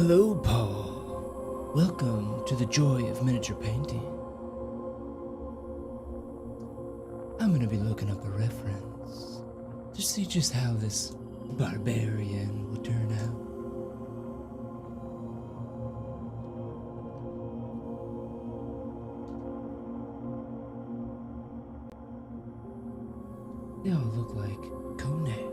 Hello, Paul. Welcome to the joy of miniature painting. I'm gonna be looking up a reference to see just how this barbarian will turn out. They all look like Kone.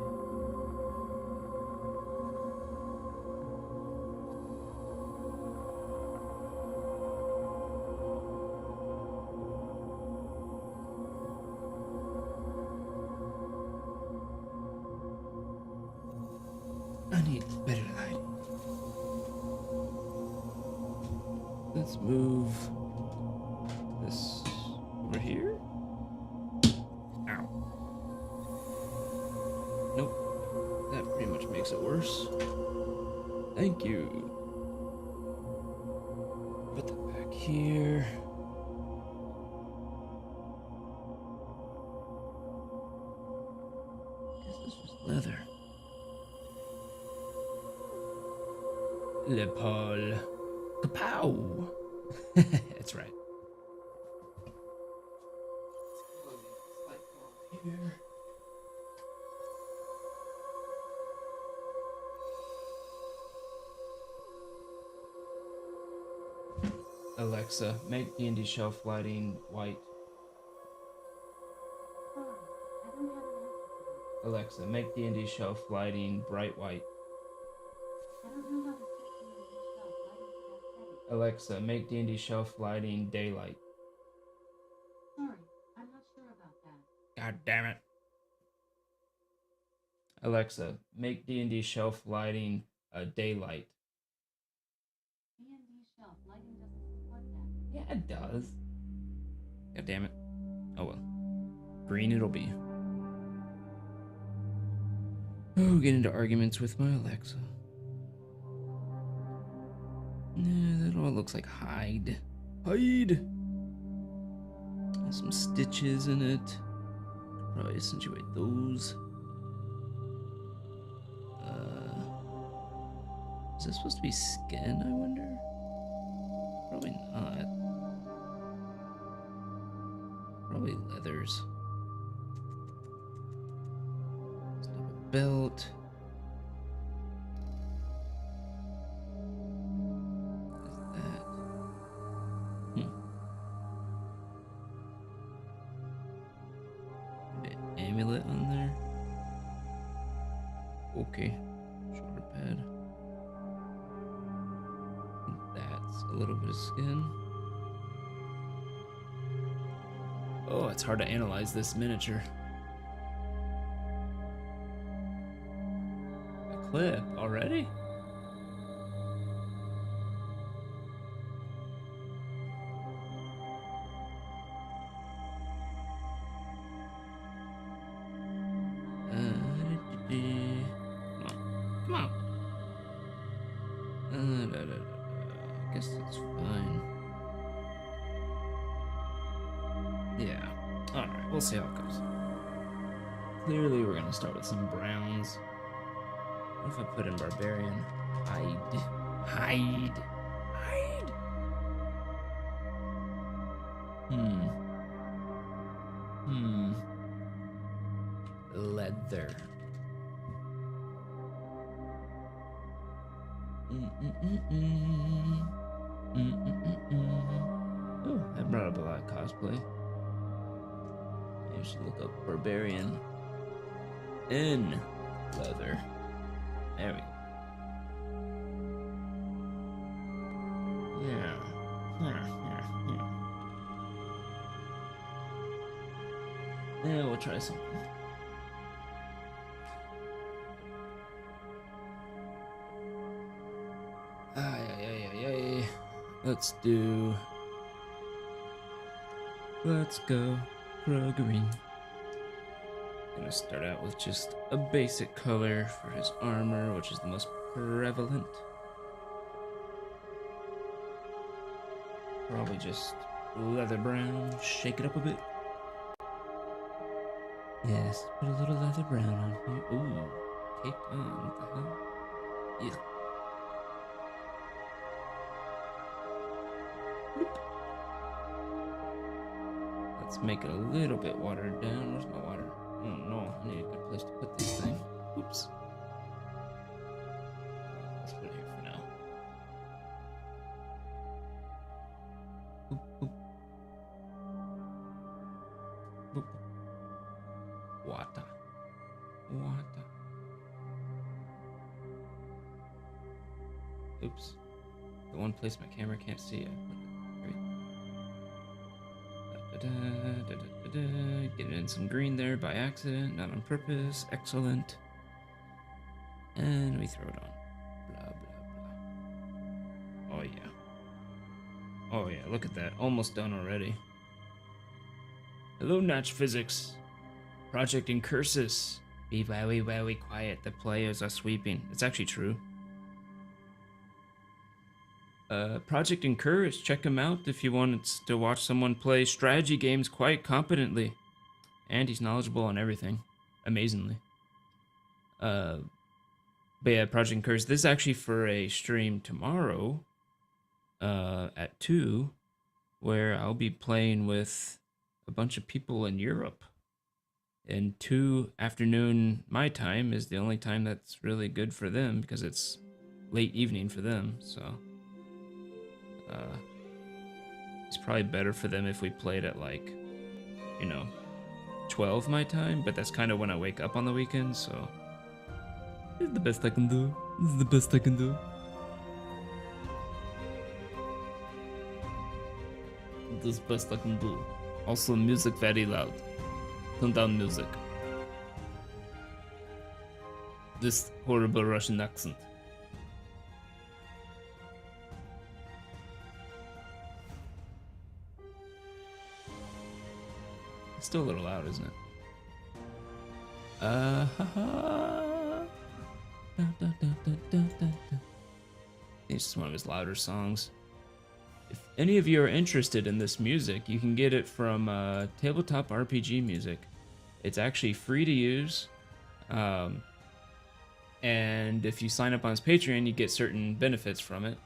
I need better lighting. Let's move this over here. Ow. Nope. That pretty much makes it worse. Thank you. Put that back here. Guess this was leather. Le Paul. Kapow! That's right. Here. Alexa, make D&D shelf lighting white. Alexa, make D&D shelf lighting bright white. Alexa, make D&D shelf lighting daylight. Sorry, I'm not sure about that. God damn it. Alexa, make D&D shelf lighting daylight. D&D shelf lighting doesn't support that. Yeah, it does. God damn it. Oh well. Green it'll be. Oh, get into arguments with my Alexa. Yeah, that all looks like hide. Hide! Has some stitches in it. Could probably accentuate those. Is this supposed to be skin, I wonder? Probably not. Probably leathers. Snap a belt. What is that? An amulet on there. Okay. Shoulder pad. That's a little bit of skin. Oh, it's hard to analyze this miniature. A clip already? Come on. I guess that's fine. Yeah. Alright, we'll see how it goes. Clearly, we're gonna start with some browns. What if I put in barbarian? Hide. Hide. Hide. Leather. Oh, that brought up a lot of cosplay. You should look up barbarian in leather. There we go. Yeah. Yeah, we'll try something. Let's go pro green. Gonna start out with just a basic color for his armor, which is the most prevalent. Probably just leather brown, shake it up a bit. Yes, put a little leather brown on here. Ooh, caked on, what the hell? Yeah. Let's make it a little bit watered down. Where's my water? Oh no, I need a good place to put this thing. Oops. Let's put it here for now. Boop, boop. Boop. Water. Water. Oops. The one place my camera can't see it. Getting in some green there by accident, not on purpose. Excellent. And we throw it on. Blah, blah, blah. Oh, yeah. Oh, yeah, look at that. Almost done already. Hello, Natch Physics. Project Incursus. Be very, very quiet. The players are sweeping. It's actually true. Project Incursus. Check him out if you want to watch someone play strategy games quite competently. And he's knowledgeable on everything. Amazingly. But yeah, Project Incursus. This is actually for a stream tomorrow. At 2. Where I'll be playing with a bunch of people in Europe. And 2 afternoon my time is the only time that's really good for them because it's late evening for them, so it's probably better for them if we played at like, 12 my time, but that's kind of when I wake up on the weekends, so this is the best I can do. This is the best I can do. This is the best I can do. Also, music very loud. Turn down music. This horrible Russian accent. It's still a little loud, isn't it? It's just one of his louder songs. If any of you are interested in this music, you can get it from Tabletop RPG Music. It's actually free to use. And if you sign up on his Patreon, you get certain benefits from it.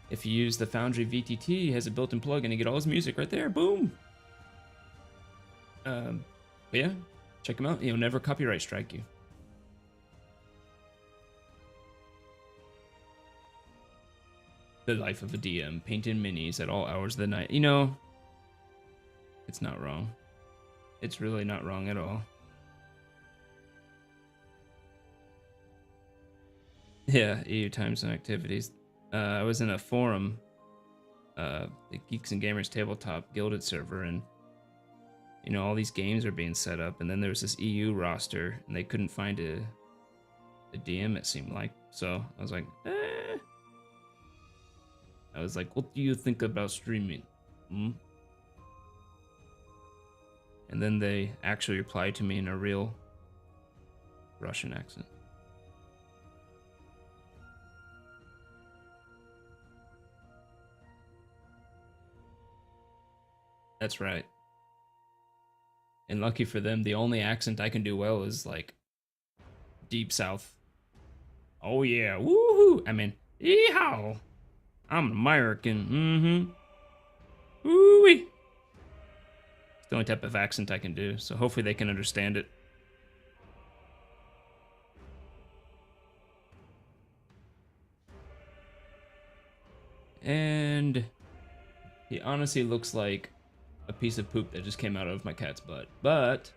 If you use the Foundry VTT, he has a built-in plugin, you get all his music right there. Boom! But yeah, check him out. He'll never copyright strike you. The life of a DM, painting minis at all hours of the night. It's not wrong. It's really not wrong at all. Yeah, EU times and activities. I was in a forum, the Geeks and Gamers Tabletop Gilded server, and all these games are being set up, and then there was this EU roster, and they couldn't find a DM, it seemed like. So I was like, what do you think about streaming? And then they actually replied to me in a real Russian accent. That's right. And lucky for them, the only accent I can do well is like Deep South. Oh yeah, woohoo! I mean, yeehaw! I'm an American, Woo-wee! It's the only type of accent I can do, so hopefully they can understand it. And he honestly looks like a piece of poop that just came out of my cat's butt. But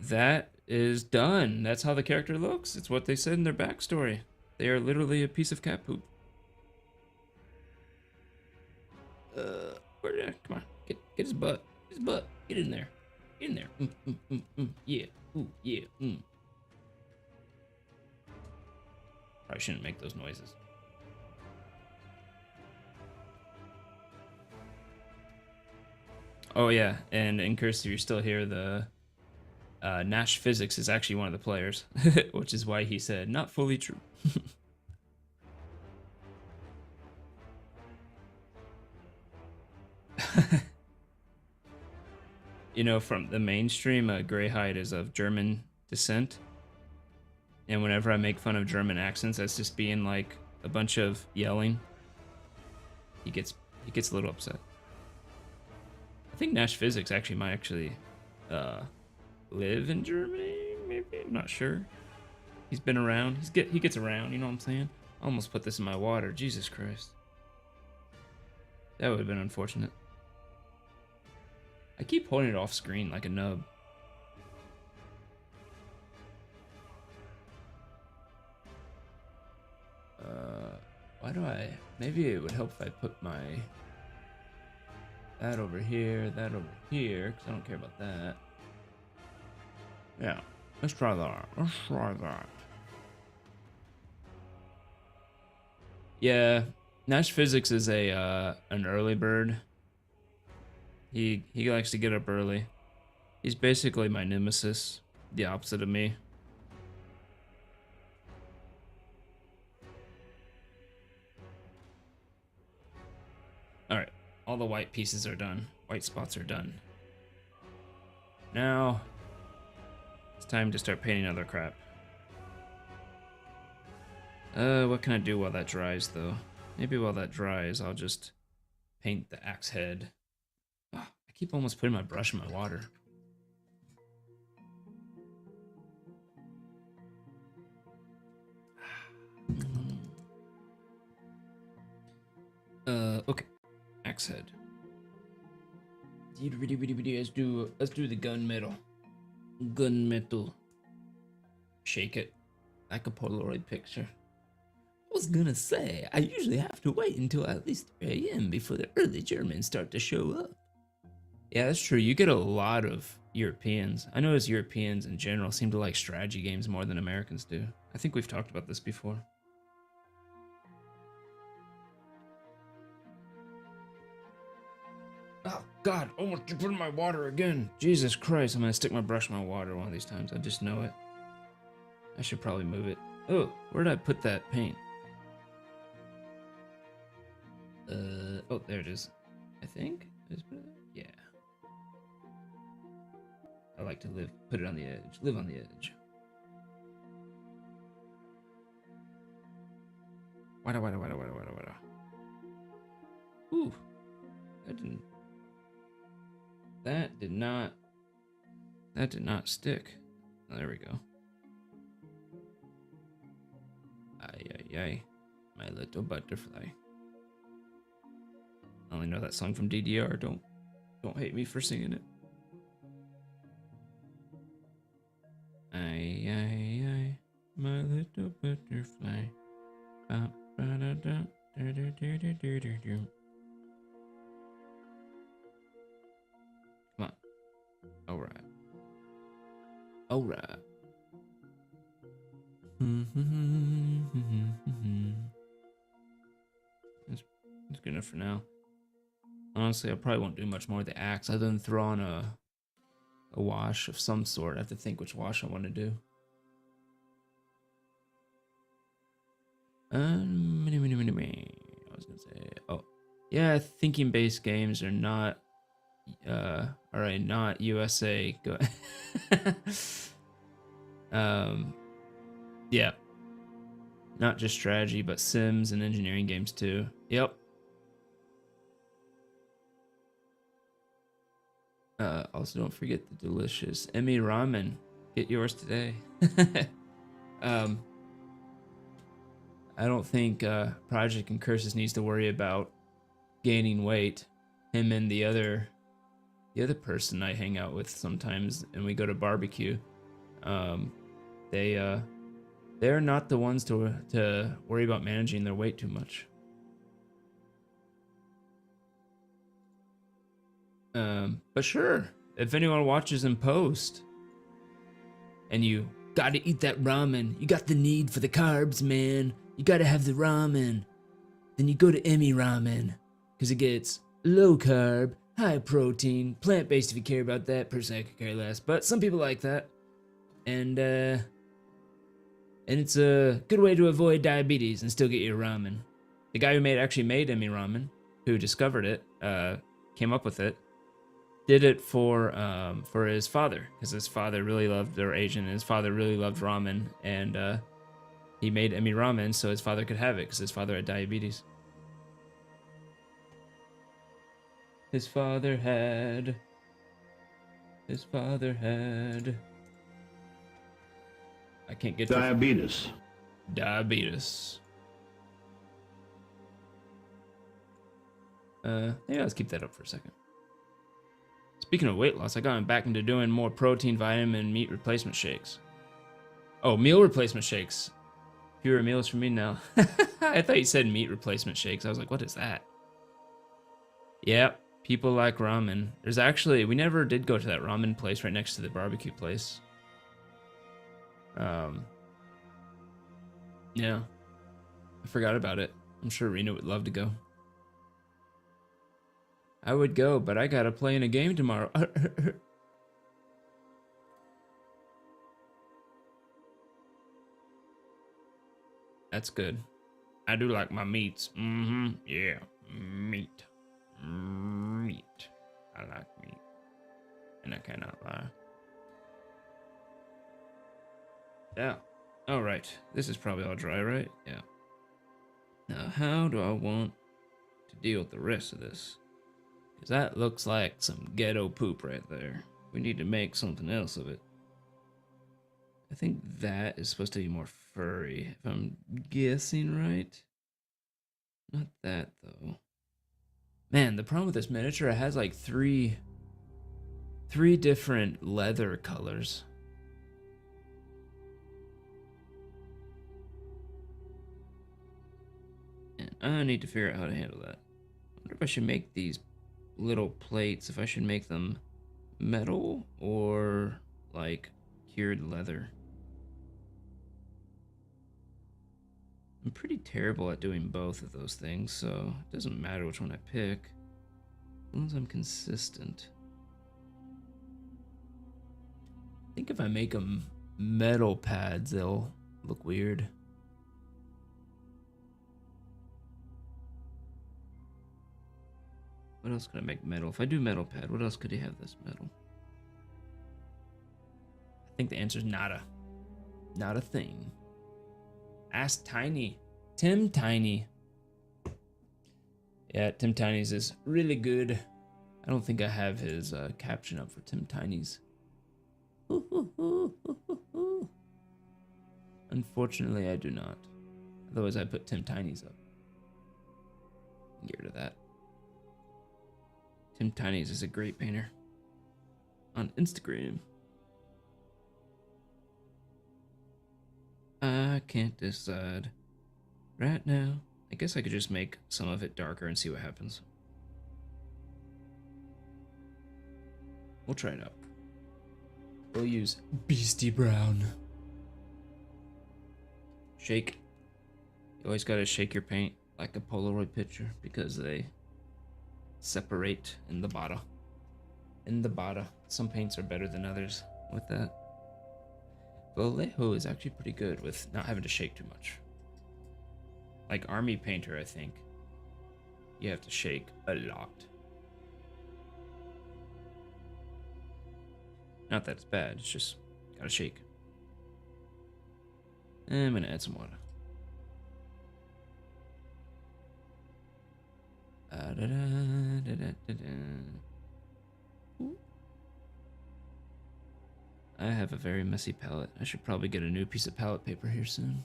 that is done. That's how the character looks. It's what they said in their backstory. They are literally a piece of cat poop. Come on, get his butt. His butt. Get in there. Get in there. Yeah. Ooh, yeah. Probably shouldn't make those noises. Oh yeah, and in Curse, if you're still here, the Nash Physics is actually one of the players, which is why he said not fully true. From the mainstream, Greyhide is of German descent, and whenever I make fun of German accents, that's just being like a bunch of yelling. he gets a little upset. I think Nash Physics actually might actually live in Germany. Maybe, I'm not sure. He's been around. He gets around. You know what I'm saying? I almost put this in my water. Jesus Christ. That would have been unfortunate. I keep holding it off screen like a nub. Why do I... Maybe it would help if I put my... that over here, because I don't care about that. Yeah, let's try that. Yeah, Nash Physics is an early bird. He likes to get up early. He's basically my nemesis, the opposite of me. Alright, all the white pieces are done. White spots are done. Now, it's time to start painting other crap. What can I do while that dries, though? Maybe while that dries, I'll just paint the axe head. Oh, I keep almost putting my brush in my water. Okay. Axe head. Let's do the gunmetal. Gunmetal. Shake it like a Polaroid picture. I was gonna say, I usually have to wait until at least 3 a.m. before the early Germans start to show up. Yeah, that's true. You get a lot of Europeans. I notice Europeans in general seem to like strategy games more than Americans do. I think we've talked about this before. Oh, God, almost put in my water again. Jesus Christ, I'm gonna stick my brush in my water one of these times. I just know it. I should probably move it. Oh, where did I put that paint? Oh, there it is. I think. Yeah. I like to put it on the edge. Live on the edge. Wada. Ooh. That did not stick. Oh, there we go. Ay, my little butterfly. I only know that song from DDR. Don't hate me for singing it. Ay, my little butterfly. Come on. All right. That's good enough for now. Honestly, I probably won't do much more with the axe other than throw on a wash of some sort. I have to think which wash I want to do. I was gonna say, oh yeah, thinking based games are not alright, not USA. Go yeah. Not just strategy, but Sims and engineering games too. Yep. Also don't forget the delicious Emmy ramen. Get yours today. I don't think Project and Curses needs to worry about gaining weight. Him and the other person I hang out with sometimes, and we go to barbecue. They're not the ones to worry about managing their weight too much. But sure, if anyone watches in post, and you gotta eat that ramen, you got the need for the carbs, man. You gotta have the ramen. Then you go to Emmy Ramen, because it gets low carb, high protein, plant-based if you care about that. Personally, I could care less, but some people like that. And it's a good way to avoid diabetes and still get your ramen. The guy who actually made Emmy Ramen, who discovered it, came up with it, did it for his father, because his father really loved, they're Asian, and his father really loved ramen, and he made Emmy Ramen so his father could have it, because his father had diabetes. His father had. His father had. I can't get Diabetes. Diabetes. Yeah, let's keep that up for a second. Speaking of weight loss, I got back into doing more protein, vitamin, meat replacement shakes. Oh, meal replacement shakes. Fewer meals for me now. I thought you said meat replacement shakes. I was like, what is that? Yep, people like ramen. There's actually, we never did go to that ramen place right next to the barbecue place. Yeah, I forgot about it. I'm sure Rena would love to go. I would go, but I gotta play in a game tomorrow. That's good. I do like my meats. Yeah, meat. Meat. I like meat. And I cannot lie. Yeah. Alright. This is probably all dry, right? Yeah. Now, how do I want to deal with the rest of this? Because that looks like some ghetto poop right there. We need to make something else of it. I think that is supposed to be more furry, if I'm guessing right. Not that, though. Man, the problem with this miniature, it has like three different leather colors. And I need to figure out how to handle that. I wonder if I should make these little plates, if I should make them metal or like cured leather. I'm pretty terrible at doing both of those things, so it doesn't matter which one I pick, as long as I'm consistent. I think if I make them metal pads, they'll look weird. What else could I make metal? If I do metal pad, what else could he have this metal? I think the answer is nada. Not a thing. Ask Tiny. Tim Tiny. Yeah, Tim Tiny's is really good. I don't think I have his caption up for Tim Tiny's. Unfortunately, I do not. Otherwise, I put Tim Tiny's up. Get rid of that. Tim Tiny's is a great painter. On Instagram. I can't decide right now. I guess I could just make some of it darker and see what happens. We'll try it out. We'll use Beastie Brown. Shake. You always gotta shake your paint like a Polaroid picture because they separate in the bottom. In the bottom. Some paints are better than others with that. Vallejo is actually pretty good with not having to shake too much. Like Army Painter, I think you have to shake a lot. Not that it's bad, it's just gotta shake. And I'm gonna add some water. I have a very messy palette. I should probably get a new piece of palette paper here soon.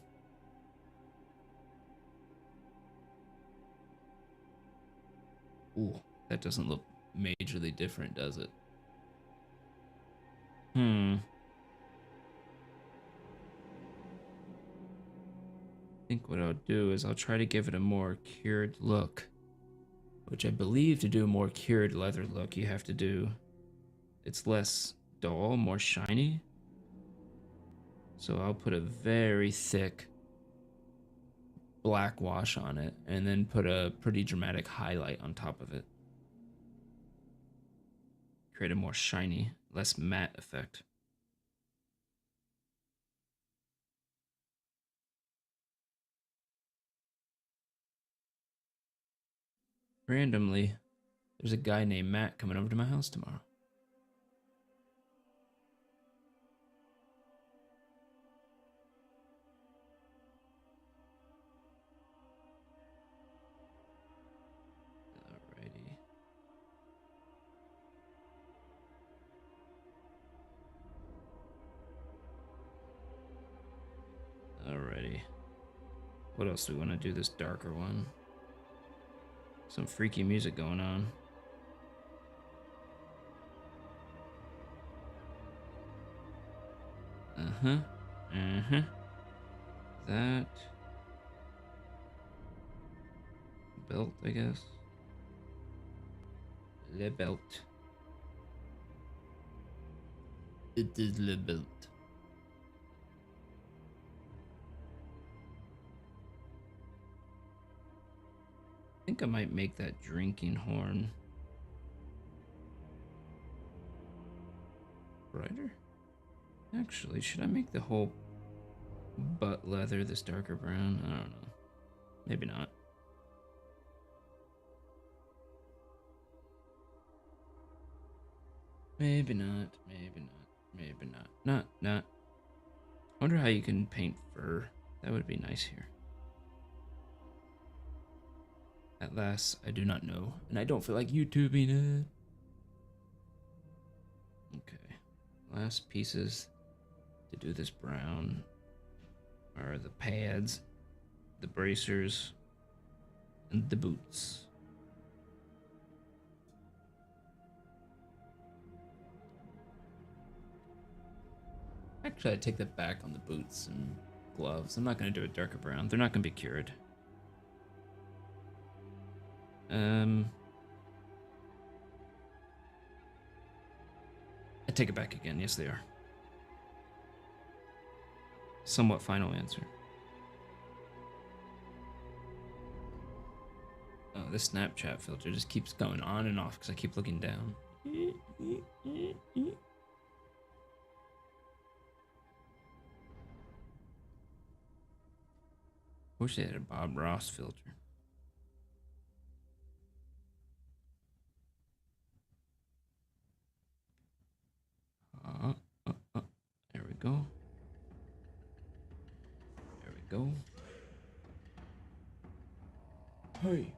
Ooh, that doesn't look majorly different, does it? I think what I'll do is I'll try to give it a more cured look. Which I believe to do a more cured leather look, you have to do... It's less dull, more shiny. So I'll put a very thick black wash on it and then put a pretty dramatic highlight on top of it. Create a more shiny, less matte effect. Randomly, there's a guy named Matt coming over to my house tomorrow. Alrighty. What else do we want to do? This darker one. Some freaky music going on. Uh-huh. Uh-huh. That. Belt, I guess. Le belt. It is le belt. I think I might make that drinking horn brighter. Actually, should I make the whole butt leather this darker brown? I don't know. Maybe not. Maybe not. Maybe not. Maybe not. Not. Wonder how you can paint fur. That would be nice here. At last, I do not know, and I don't feel like YouTubing it. Okay, last pieces to do this brown are the pads, the bracers, and the boots. Actually, I take that back on the boots and gloves. I'm not going to do a darker brown. They're not going to be cured. I take it back again. Yes, they are. Somewhat final answer. Oh, this Snapchat filter just keeps going on and off because I keep looking down. Wish they had a Bob Ross filter. There we go. There we go. Hey.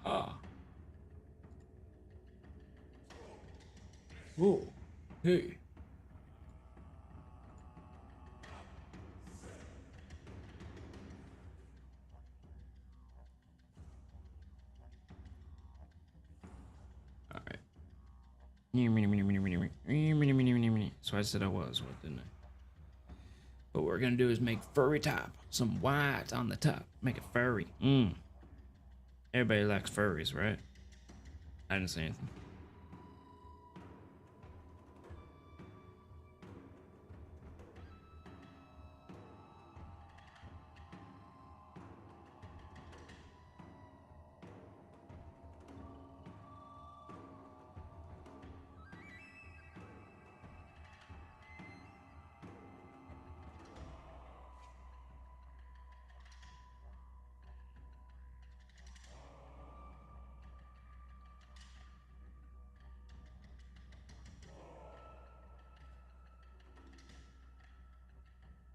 Ah. Whoa. Hey. All right. So I said I was, what didn't I? What we're gonna do is make furry top. Some white on the top. Make it furry. Everybody likes furries, right? I didn't say anything.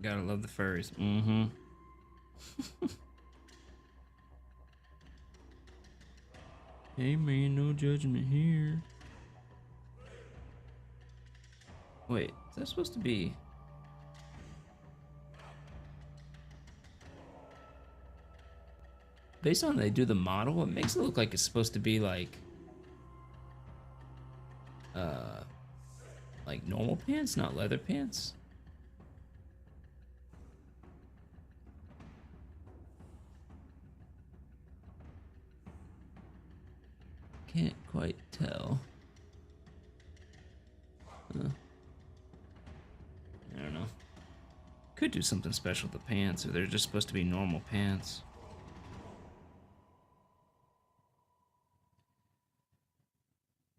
Gotta love the furries. Hey man, no judgment here. Wait, is that supposed to be? Based on they do the model, it makes it look like it's supposed to be like normal pants, not leather pants. Can't quite tell. I don't know. Could do something special with the pants, or they're just supposed to be normal pants.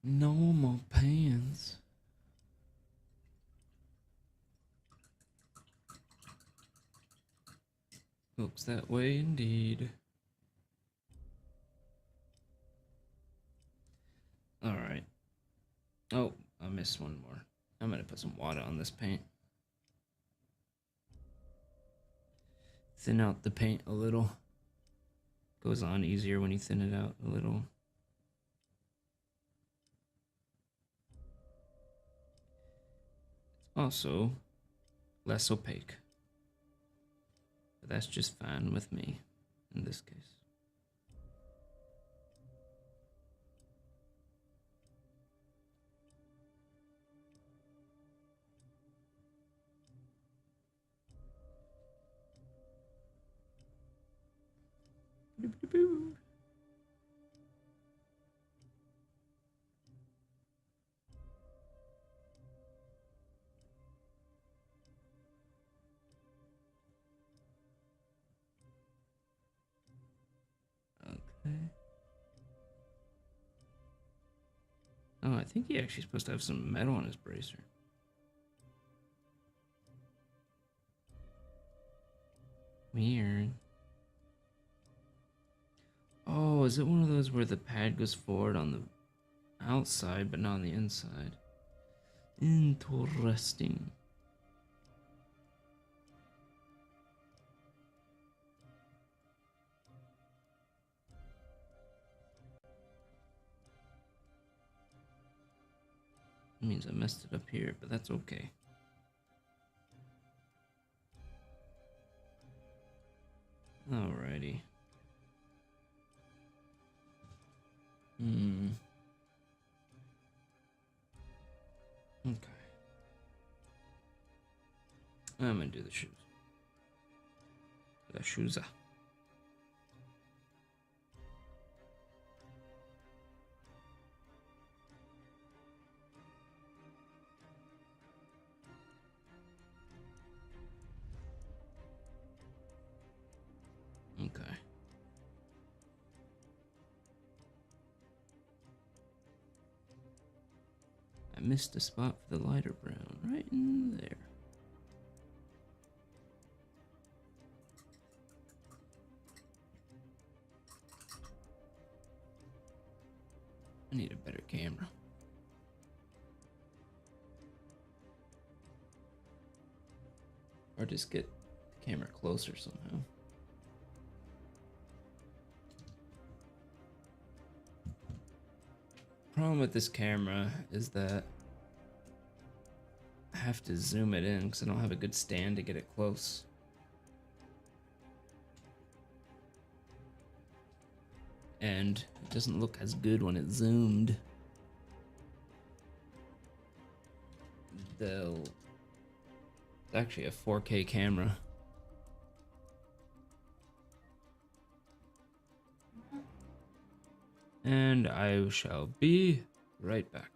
Normal pants. Looks that way indeed. Alright. Oh, I missed one more. I'm gonna put some water on this paint. Thin out the paint a little. Goes on easier when you thin it out a little. It's also less opaque. But that's just fine with me in this case. Okay. Oh, I think he actually supposed to have some metal on his bracer. Weird. Oh, is it one of those where the pad goes forward on the outside but not on the inside? Interesting. It means I messed it up here, but that's okay. Alrighty. Okay. I'm gonna do the shoes. The shoes. Okay. I missed a spot for the lighter brown, right in there. I need a better camera. Or just get the camera closer somehow. Problem with this camera is that I have to zoom it in because I don't have a good stand to get it close. And it doesn't look as good when it's zoomed. It's actually a 4K camera. And I shall be right back.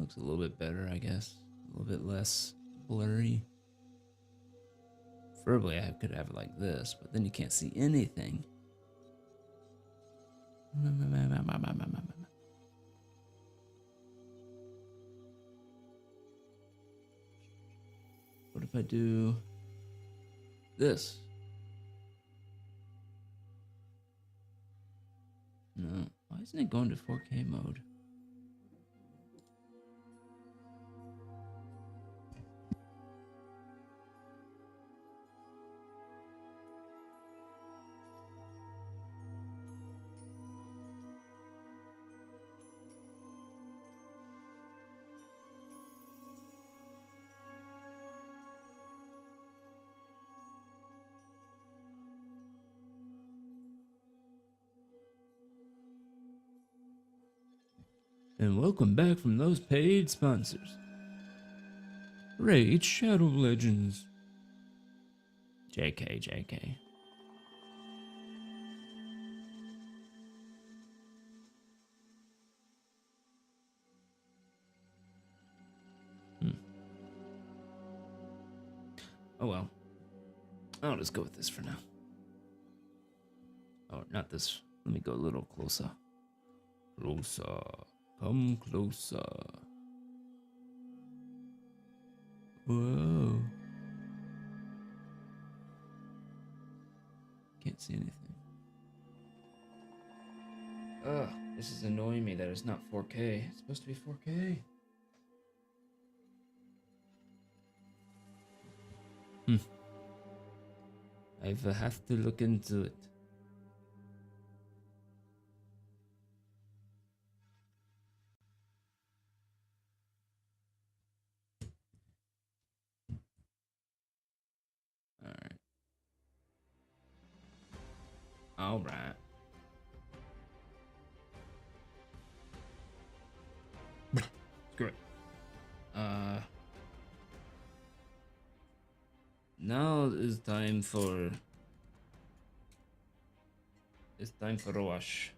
looks a little bit better, I guess. A little bit less blurry. Preferably I could have it like this, but then you can't see anything. What if I do this? No. Why isn't it going to 4K mode? And welcome back from those paid sponsors. Raid Shadow Legends. JK, JK. Oh well. I'll just go with this for now. Oh, not this. Let me go a little closer. Closer. Come closer. Whoa. Can't see anything. Ugh, this is annoying me that it's not 4K. It's supposed to be 4K. I have to look into it. All right. Screw it. Now is time for. It's time for a wash.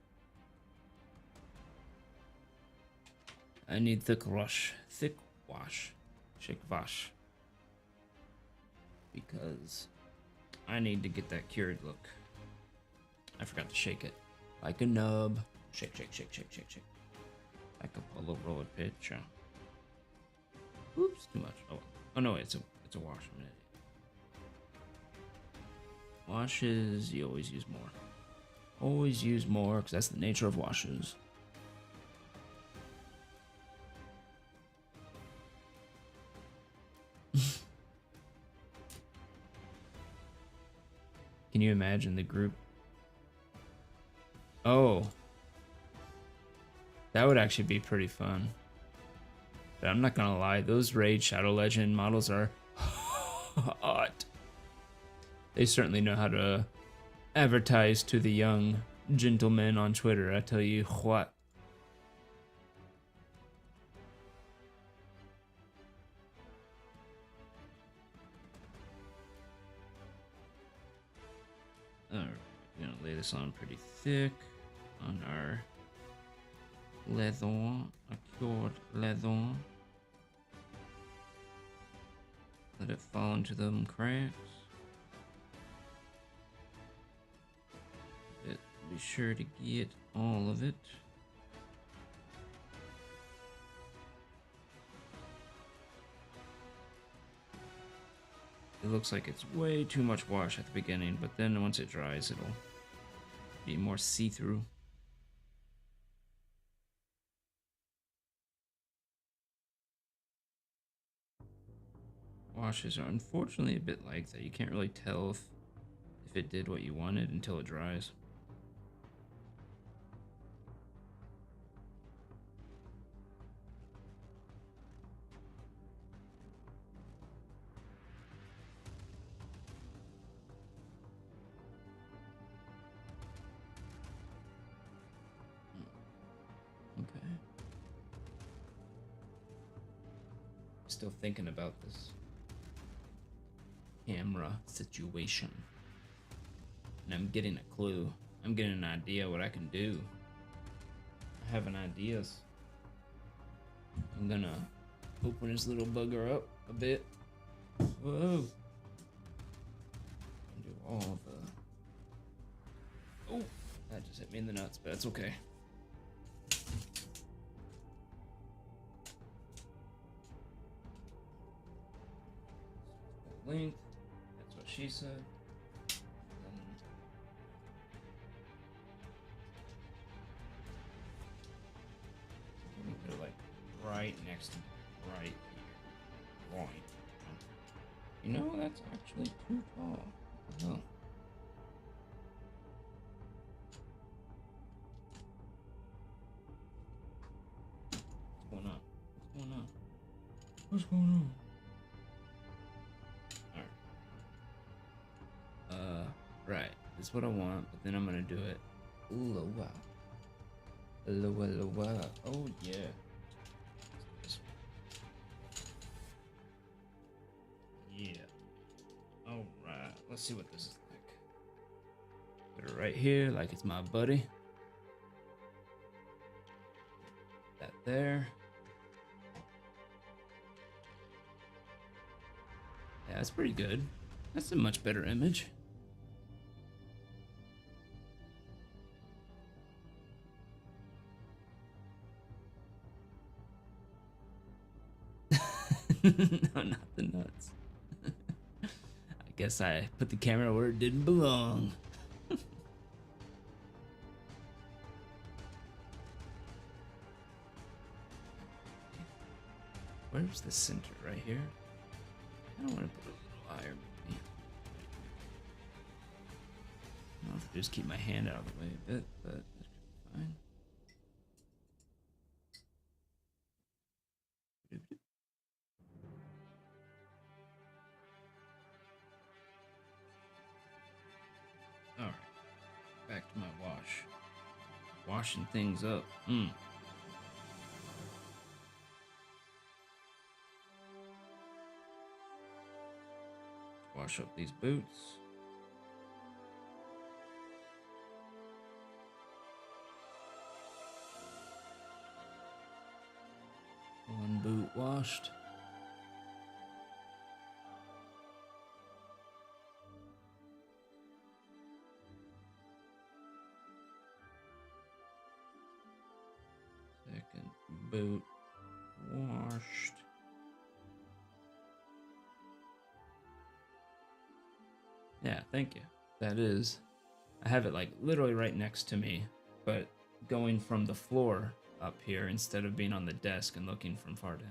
I need thick wash. Thick wash. Shake wash. Because I need to get that cured look. I forgot to shake it. Like a nub. Shake, shake, shake, shake, shake, shake. Like a Polaroid picture. Oops, too much. Oh no, it's a wash. I'm an idiot. Washes, you always use more. Always use more, because that's the nature of washes. Can you imagine the group? Oh. That would actually be pretty fun. But I'm not gonna lie, those Raid Shadow Legend models are hot. They certainly know how to advertise to the young gentlemen on Twitter, I tell you what. Alright, we're gonna lay this on pretty thick on our leather, a cured leather. Let it fall into them cracks. Be sure to get all of it. It looks like it's way too much wash at the beginning, but then once it dries, it'll be more see-through. Washes are unfortunately a bit like that. You can't really tell if it did what you wanted until it dries. Okay. Still thinking about this camera situation. And I'm getting a clue. I'm getting an idea what I can do. I have an ideas. I'm gonna open this little bugger up a bit. Whoa. And do all the... Oh, that just hit me in the nuts, but it's okay. Length. That's what she said. They're like right next to right here. Right. You know, that's actually too tall. What the hell? What's going on? What's going on? What's going on? Right. That's what I want, but then I'm gonna do it. Ooh, wow. Wow. Oh, yeah. Yeah. Alright. Let's see what this is like. Put it right here, like it's my buddy. That there. Yeah, that's pretty good. That's a much better image. No, not the nuts. I guess I put the camera where it didn't belong. Where's the center? Right here? I don't want to put a little higher, maybe. I'll have to just keep my hand out of the way a bit, but that should be fine. Alright, back to my wash. Washing things up. Wash up these boots. One boot washed. Second boot washed. Yeah, thank you. That is. I have it like literally right next to me, but going from the floor up here instead of being on the desk and looking from far down.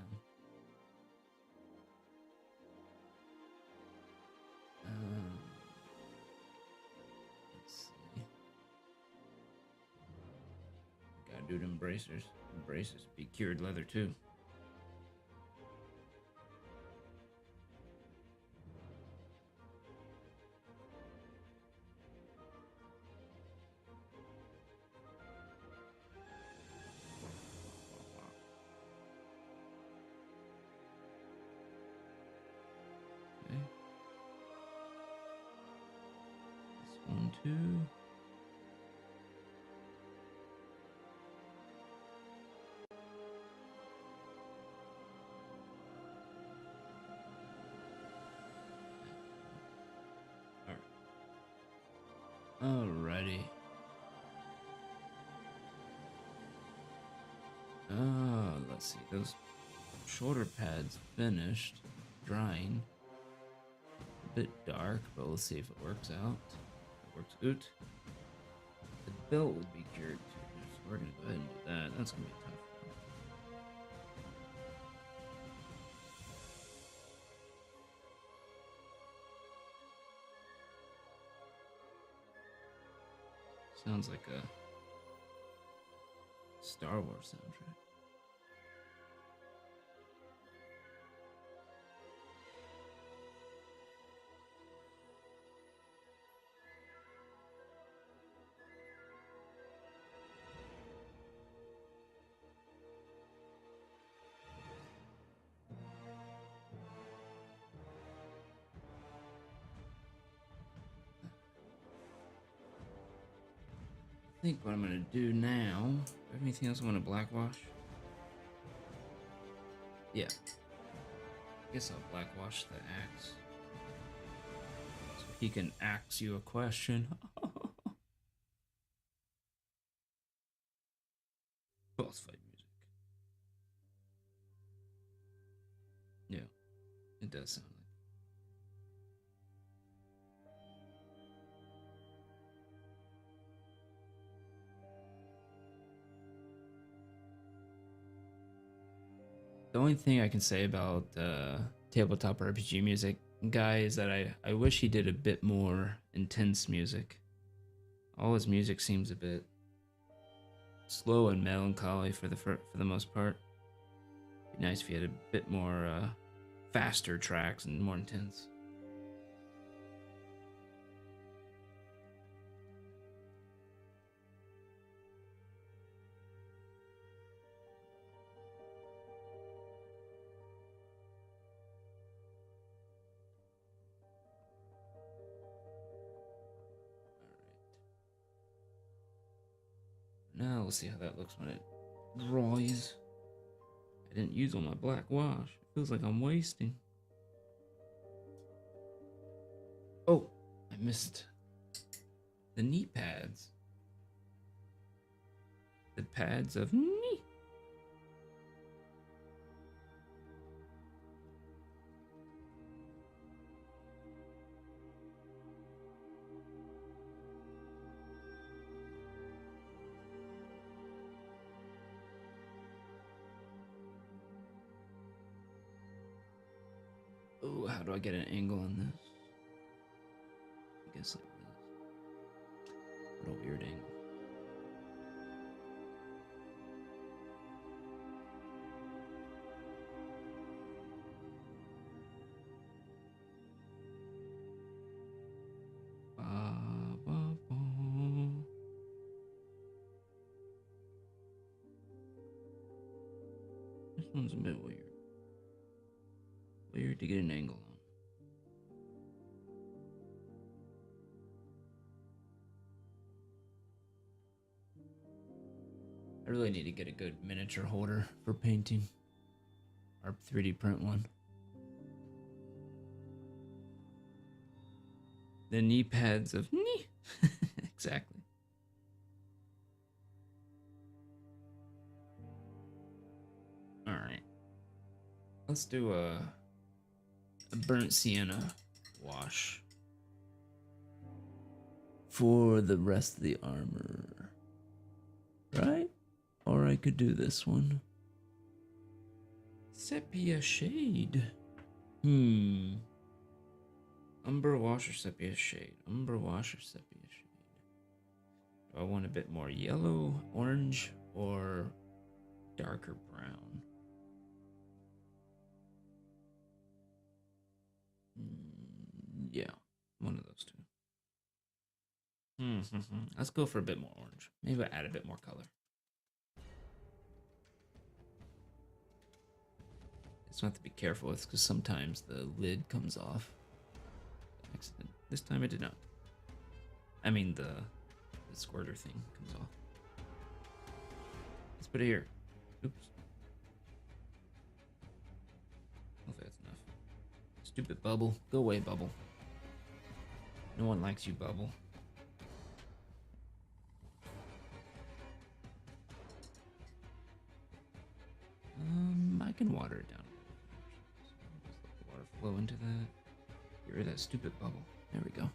Let's see. Gotta do them bracers. Them bracers be cured leather too. Okay. This one too. Alrighty. Let's see. Those shoulder pads finished drying. A bit dark, but we'll see if it works out. It works out. The belt would be cured too, so we're gonna go ahead and do that. That's gonna be tough. Sounds like a Star Wars soundtrack. I think what I'm gonna do now. Anything else I want to black wash? Yeah. I guess I'll blackwash the axe. So he can axe you a question. Boss fight music. Yeah, it does sound like. The only thing I can say about tabletop RPG music guy is that I wish he did a bit more intense music. All his music seems a bit slow and melancholy for the most part. It'd be nice if he had a bit more faster tracks and more intense. Now we'll see how that looks when it dries. I didn't use all my black wash. It feels like I'm wasting. Oh, I missed the knee pads. The pads of knee. Oh, how do I get an angle on this? I guess like this. What a weird angle. Ba, ba, ba. This one's a bit weird. Weird to get an angle on. I really need to get a good miniature holder for painting. Or 3D print one. The knee pads of knee. Exactly. Alright. Let's do a burnt sienna wash for the rest of the armor. Right? Or I could do this one. Sepia shade. Umber wash or sepia shade? Umber wash or sepia shade? Do I want a bit more yellow, orange, or darker brown? Yeah, one of those two. Let's go for a bit more orange. Maybe add a bit more color. It's not to be careful with because sometimes the lid comes off. Accident. This time it did not. I mean the squirter thing comes off. Let's put it here. Oops. Hopefully that's enough. Stupid bubble. Go away, bubble. No one likes you, bubble. I can water it down. Just let the water flow into that. Get rid of that stupid bubble. There we go.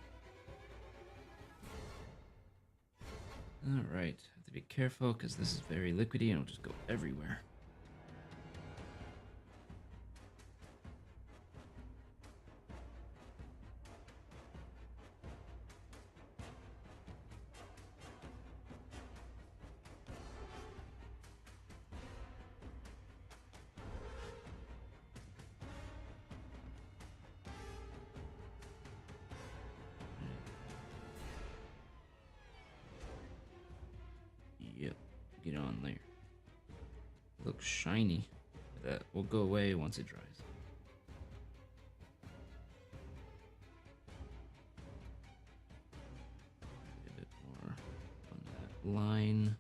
Alright, have to be careful because this is very liquidy and it'll just go everywhere. Yep, get on there. Looks shiny. That will go away once it dries. A bit more on that line.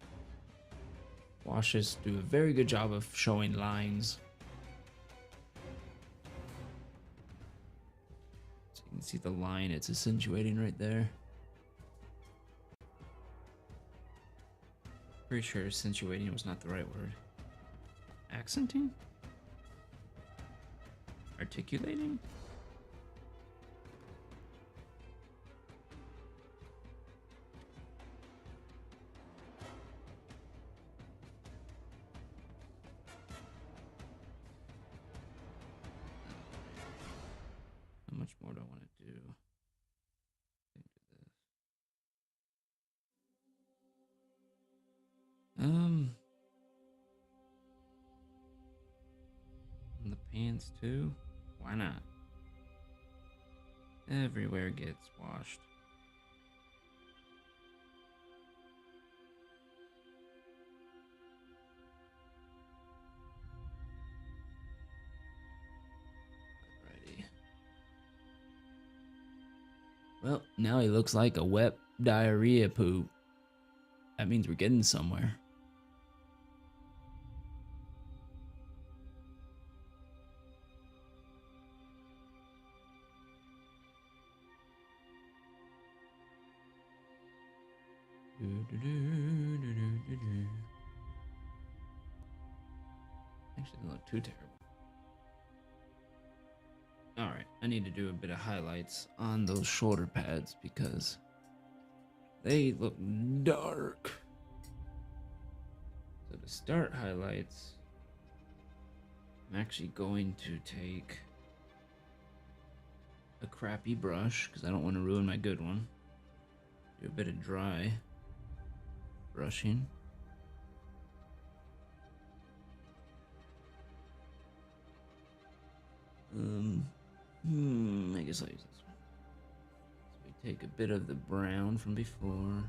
Washes do a very good job of showing lines. see the line it's accentuating right there. Pretty sure accentuating was not the right word. Accenting? Articulating? How much more do I want to do? And the pants too? Why not? Everywhere gets washed. Alrighty. Well, now he looks like a wet diarrhea poop. That means we're getting somewhere. Actually, they look too terrible. Alright, I need to do a bit of highlights on those shoulder pads because they look dark. So to start highlights, I'm actually going to take a crappy brush because I don't want to ruin my good one. Do a bit of dry brushing. I guess I'll use this one. So we take a bit of the brown from before.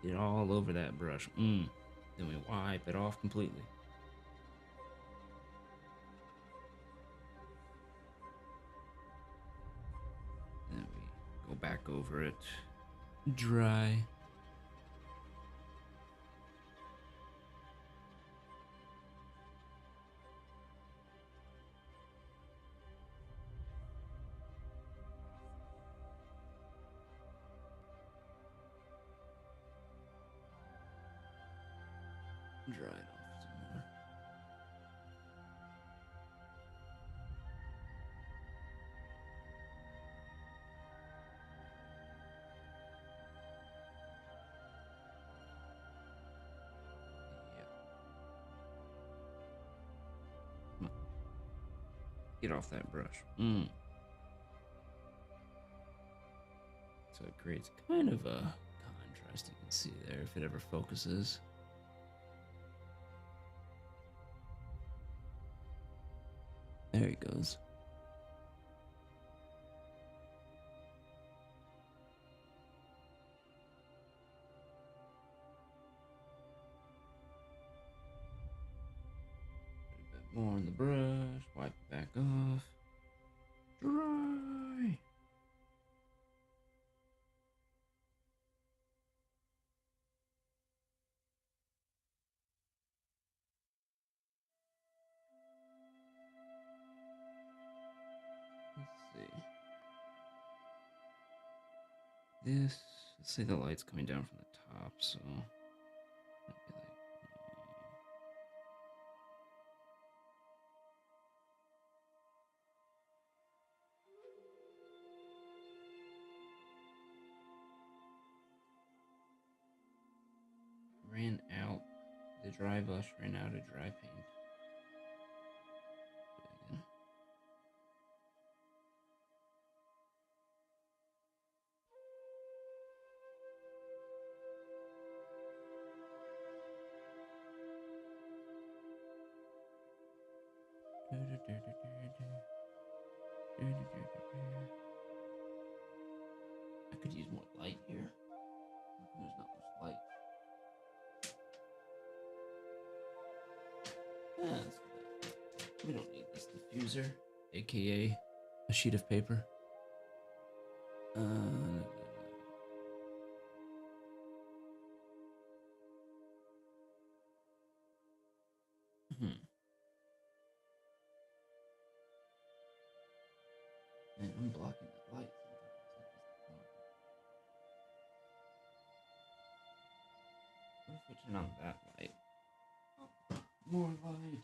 Get it all over that brush. Then we wipe it off completely. Then we go back over it. Dry. Dry it off some more. Yep. Get off that brush. So it creates kind of a contrast, you can see there if it ever focuses. There he goes. Put a bit more on the brush, wipe it back off. Dry. Let's see. Let's say the light's coming down from the top, so might be like, ran out. The dry brush ran out of dry paint. I could use more light here. There's not much light. Let's do that. We don't need this diffuser, aka a sheet of paper. Turn on that light. More light.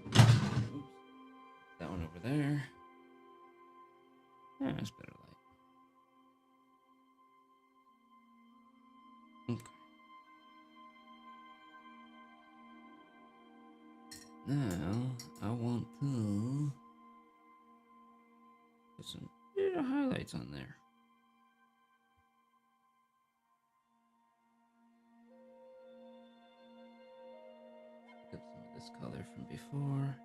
Oops. That one over there. Yeah, that's better light. Okay. Now I want to put some highlights on there. Pick up some of this color from before.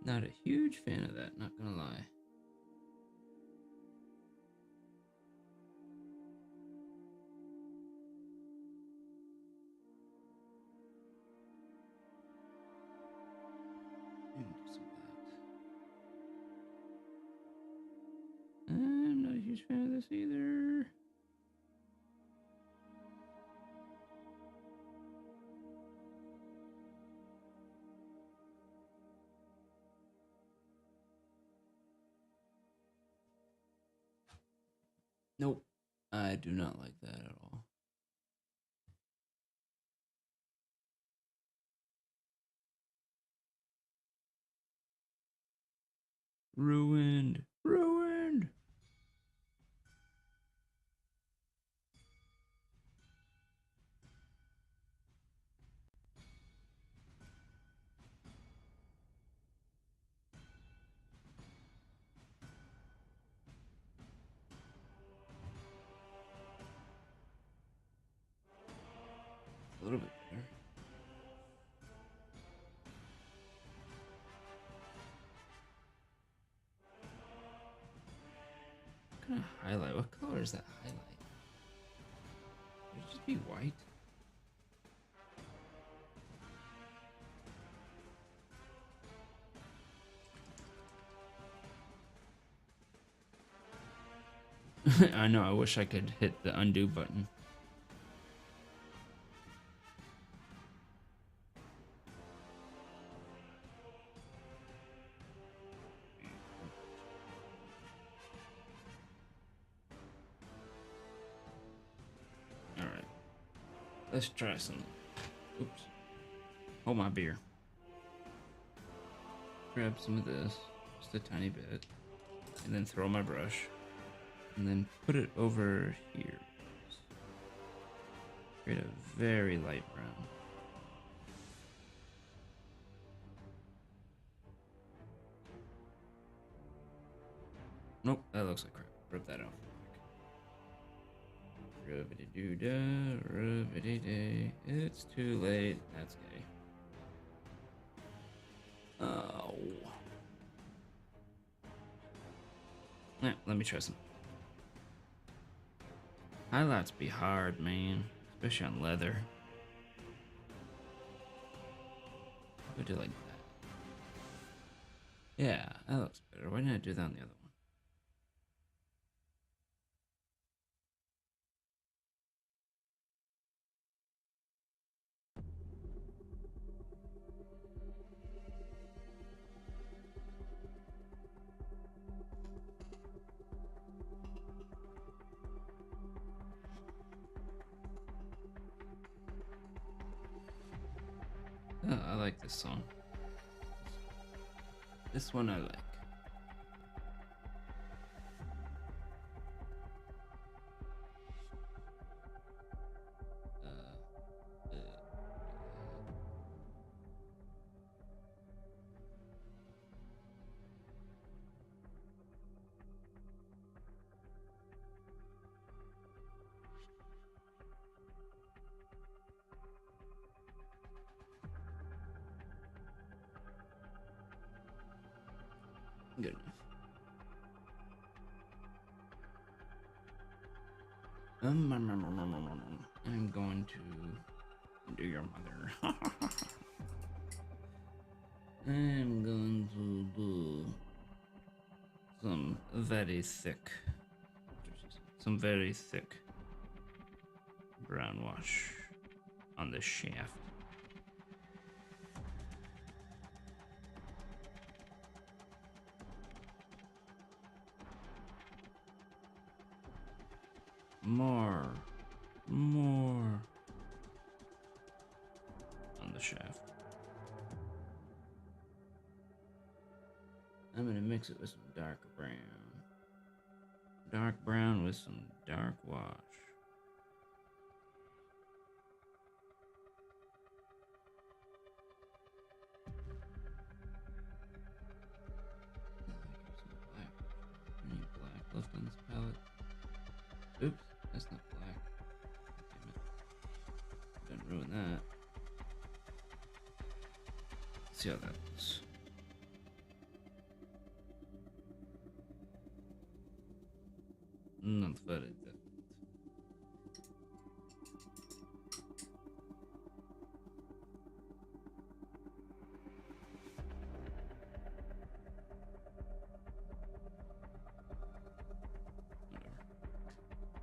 Not a huge fan of that, not gonna lie. Do some black. I'm not a huge fan of this either. Nope. I do not like that at all. Ruined. Ruined. A little bit better. What kind of highlight? What color is that highlight? Would it just be white? I know, I wish I could hit the undo button. Alright. Let's try some. Oops. Hold my beer. Grab some of this, just a tiny bit, and then throw my brush, and then put it over here. Create a very light brown. Nope, that looks like crap. Rip that out. Rubbity-doo-da, rubbity-day. It's too late. That's gay. Oh. Yeah, let me try some. Highlights be hard, man. Especially on leather. I'll do like that. Yeah, that looks better. Why didn't I do that on the other one? Oh, I like this song. This one I like. Good enough. I'm going to do your mother. I'm going to do some very thick brown wash on the shaft. More on the shaft. I'm gonna mix it with some dark brown. Dark brown with some dark wash. Some black. Any black left on this palette? Oops, that's not black. Damn it. Didn't ruin that. Let's see how that looks. Not very different.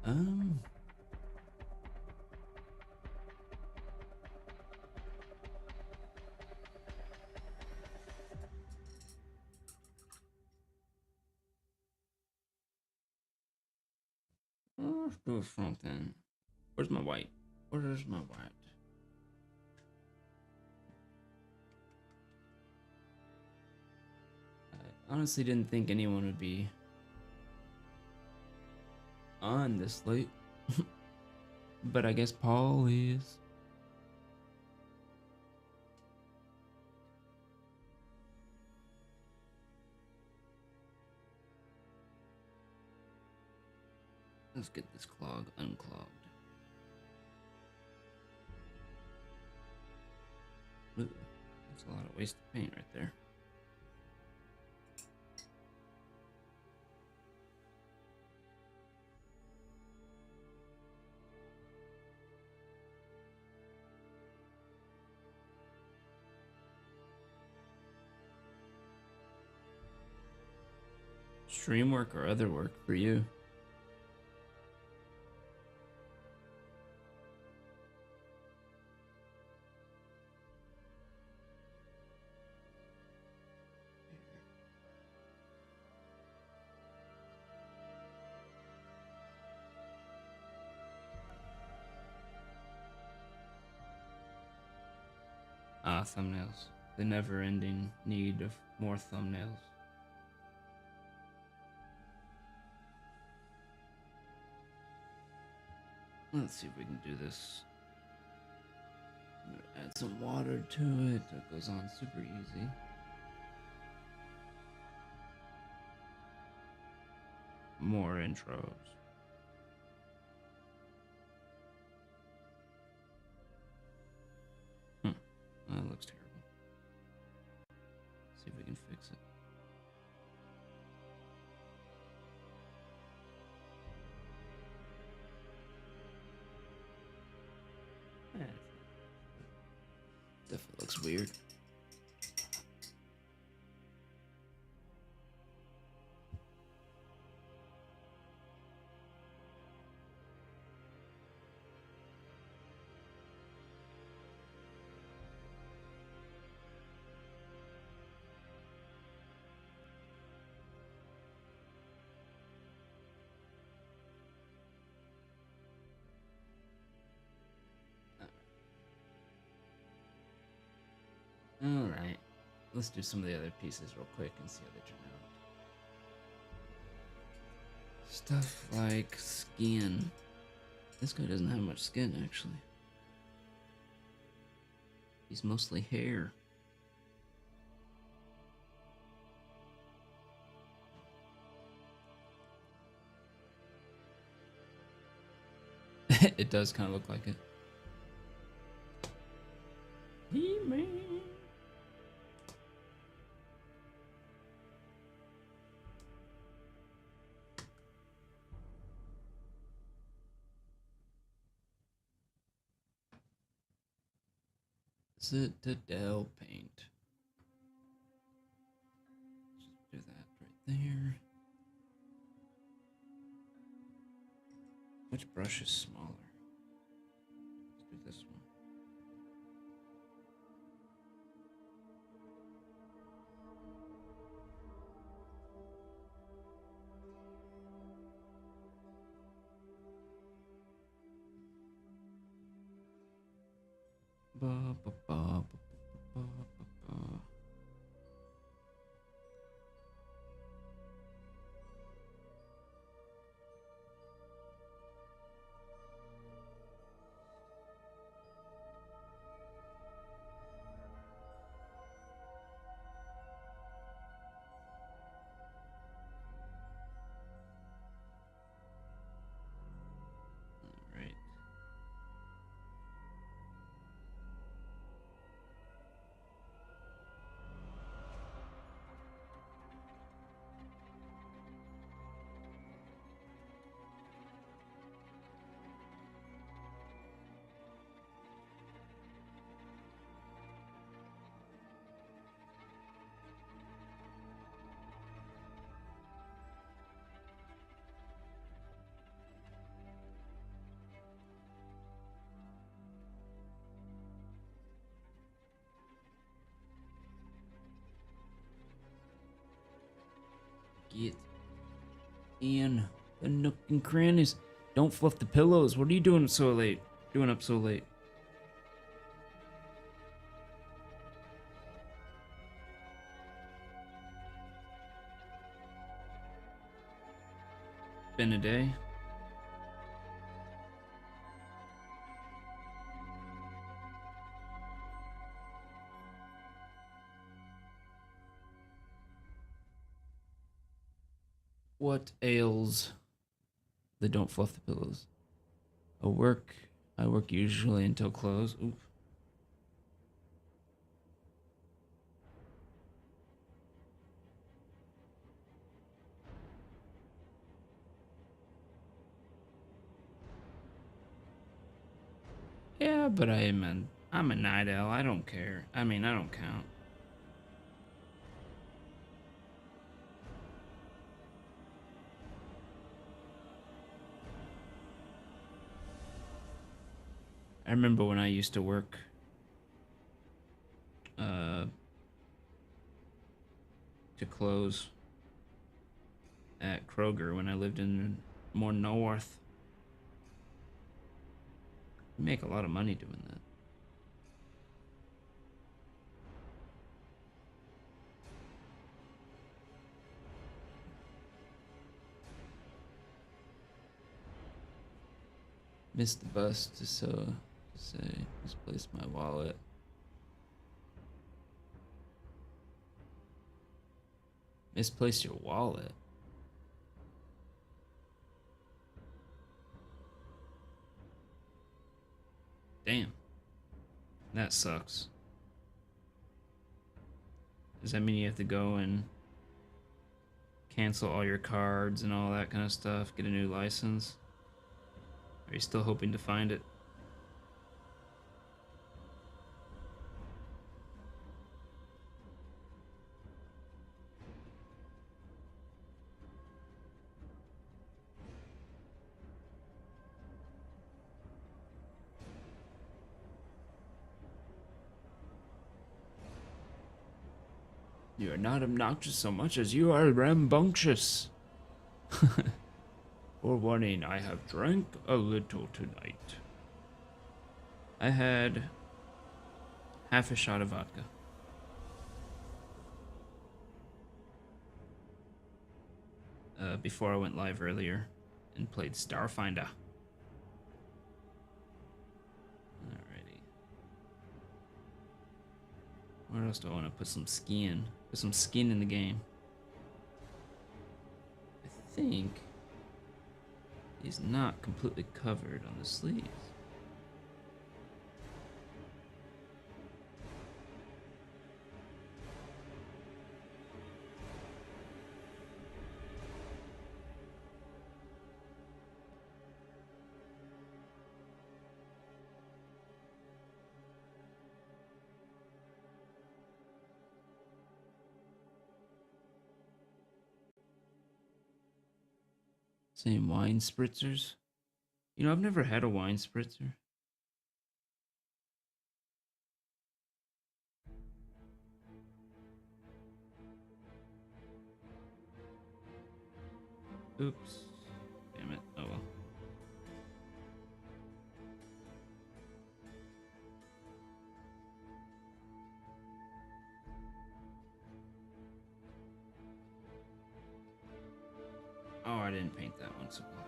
Whatever. Let's do a front end. Where's my white? Where's my white? I honestly didn't think anyone would be on this late. But I guess Paul is. Let's get this clog unclogged. Ooh, that's a lot of wasted paint right there. Stream work or other work for you? Thumbnails. The never-ending need of more thumbnails. Let's see if we can do this. I'm gonna add some water to it. That goes on super easy. More intros. That looks terrible. See if we can fix it. Definitely looks weird. Alright, let's do some of the other pieces real quick and see how they turn out. Stuff like skin. This guy doesn't have much skin, actually. He's mostly hair. It does kind of look like it. He-Man. Citadel paint. Just do that right there. Which brush is smaller? Let's do this one. Ba, ba, ba, ba, ba, ba, ba. Right. Get in the nook and crannies. Don't fluff the pillows. What are you doing so late? Doing up so late? Been a day. What ails the don't fluff the pillows? I work usually until close. Oof. Yeah, but I'm a night owl. I don't care. I mean, I don't count. I remember when I used to work uh to close at Kroger when I lived in more north. You make a lot of money doing that. Missed the bus to say misplaced my wallet. Misplaced your wallet. Damn. That sucks. Does that mean you have to go and cancel all your cards and all that kind of stuff? Get a new license? Are you still hoping to find it? You are not obnoxious so much as you are rambunctious. Forewarning, I have drank a little tonight. I had half a shot of vodka. Before I went live earlier and played Starfinder. Alrighty. Where else do I want to put some skin? Put some skin in the game. I think he's not completely covered on the sleeves. Same wine spritzers. You know, I've never had a wine spritzer. Oops. Damn it. Oh well. Oh, I didn't paint that one so well.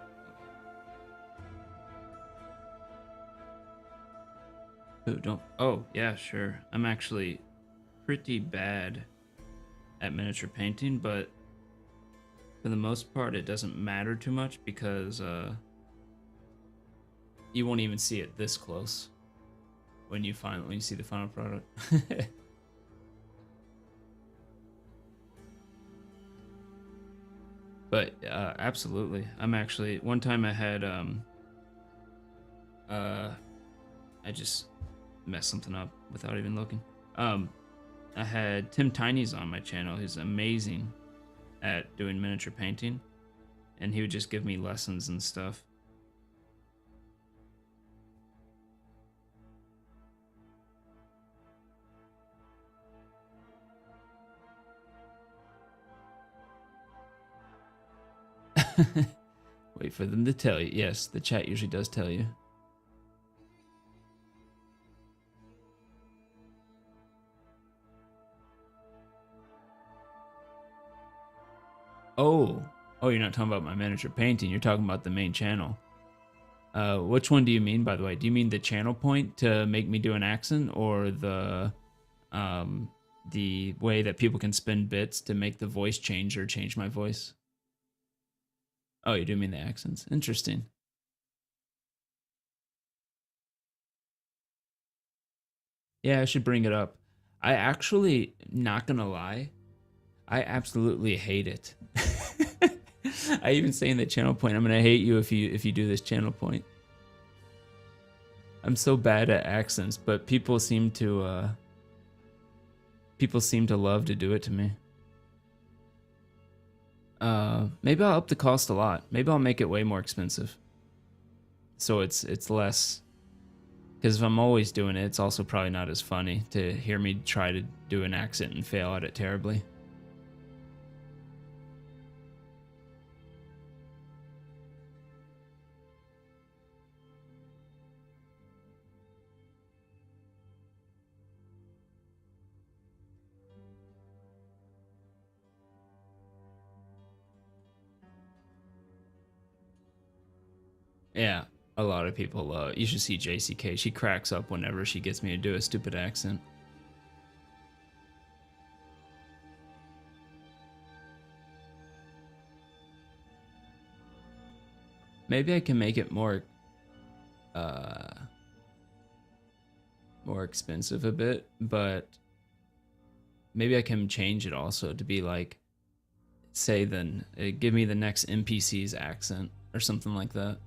Oh, don't. Oh, yeah, sure. I'm actually pretty bad at miniature painting, but for the most part, it doesn't matter too much because you won't even see it this close when you see the final product. But absolutely, I'm actually one time I had I just messed something up without even looking. I had Tim Tiny's on my channel. He's amazing at doing miniature painting, and he would just give me lessons and stuff. Wait for them to tell you. Yes, the chat usually does tell you. Oh, you're not talking about my miniature painting. You're talking about the main channel. Which one do you mean, by the way? Do you mean the channel point to make me do an accent, or the way that people can spend bits to make the voice change or change my voice? Oh, you do mean the accents. Interesting. Yeah, I should bring it up. I actually, not gonna lie, I absolutely hate it. I even say in the channel point, I'm gonna hate you if you do this channel point. I'm so bad at accents, but people seem to love to do it to me. Maybe I'll up the cost a lot. Maybe I'll make it way more expensive. So it's less. Because if I'm always doing it, it's also probably not as funny to hear me try to do an accent and fail at it terribly. Yeah, a lot of people. You should see JCK. She cracks up whenever she gets me to do a stupid accent. Maybe I can make it more expensive a bit, but maybe I can change it also to be like, say, then give me the next NPC's accent or something like that,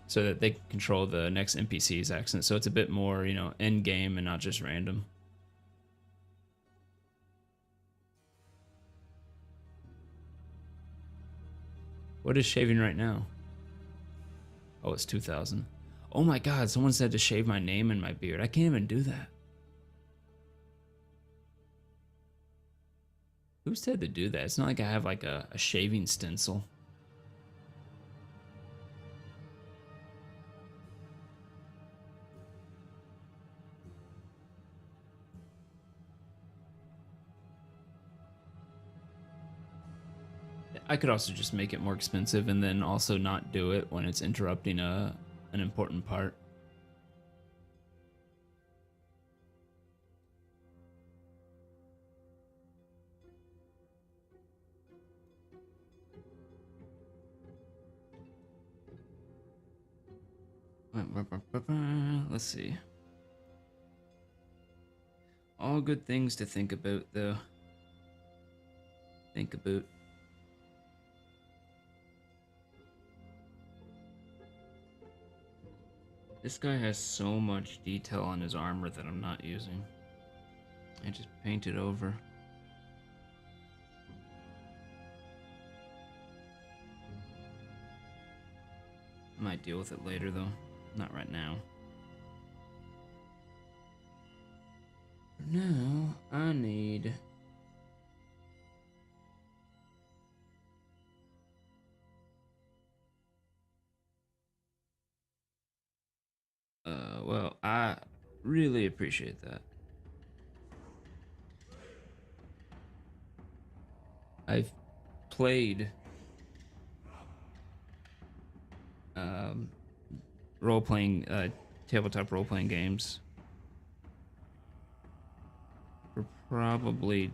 so that they can control the next NPC's accent, so it's a bit more, in game and not just random. What is shaving right now? Oh, it's 2000. Oh my god, someone said to shave my name and my beard. I can't even do that. Who said to do that? It's not like I have like a shaving stencil. I could also just make it more expensive and then also not do it when it's interrupting an important part. Let's see. All good things to think about, though. Think about. This guy has so much detail on his armor that I'm not using. I just painted over. Might deal with it later though. Not right now. For now, I need... well, I really appreciate that. I've played role-playing, tabletop role-playing games for probably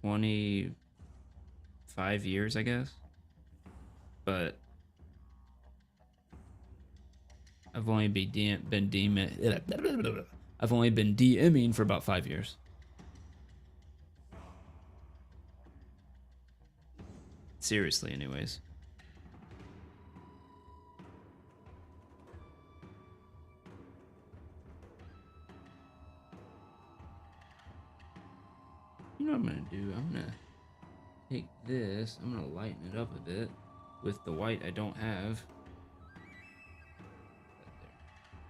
25 years, I guess. But I've only been DMing for about 5 years. Seriously, anyways. You know what I'm gonna do? I'm gonna take this, I'm gonna lighten it up a bit with the white I don't have.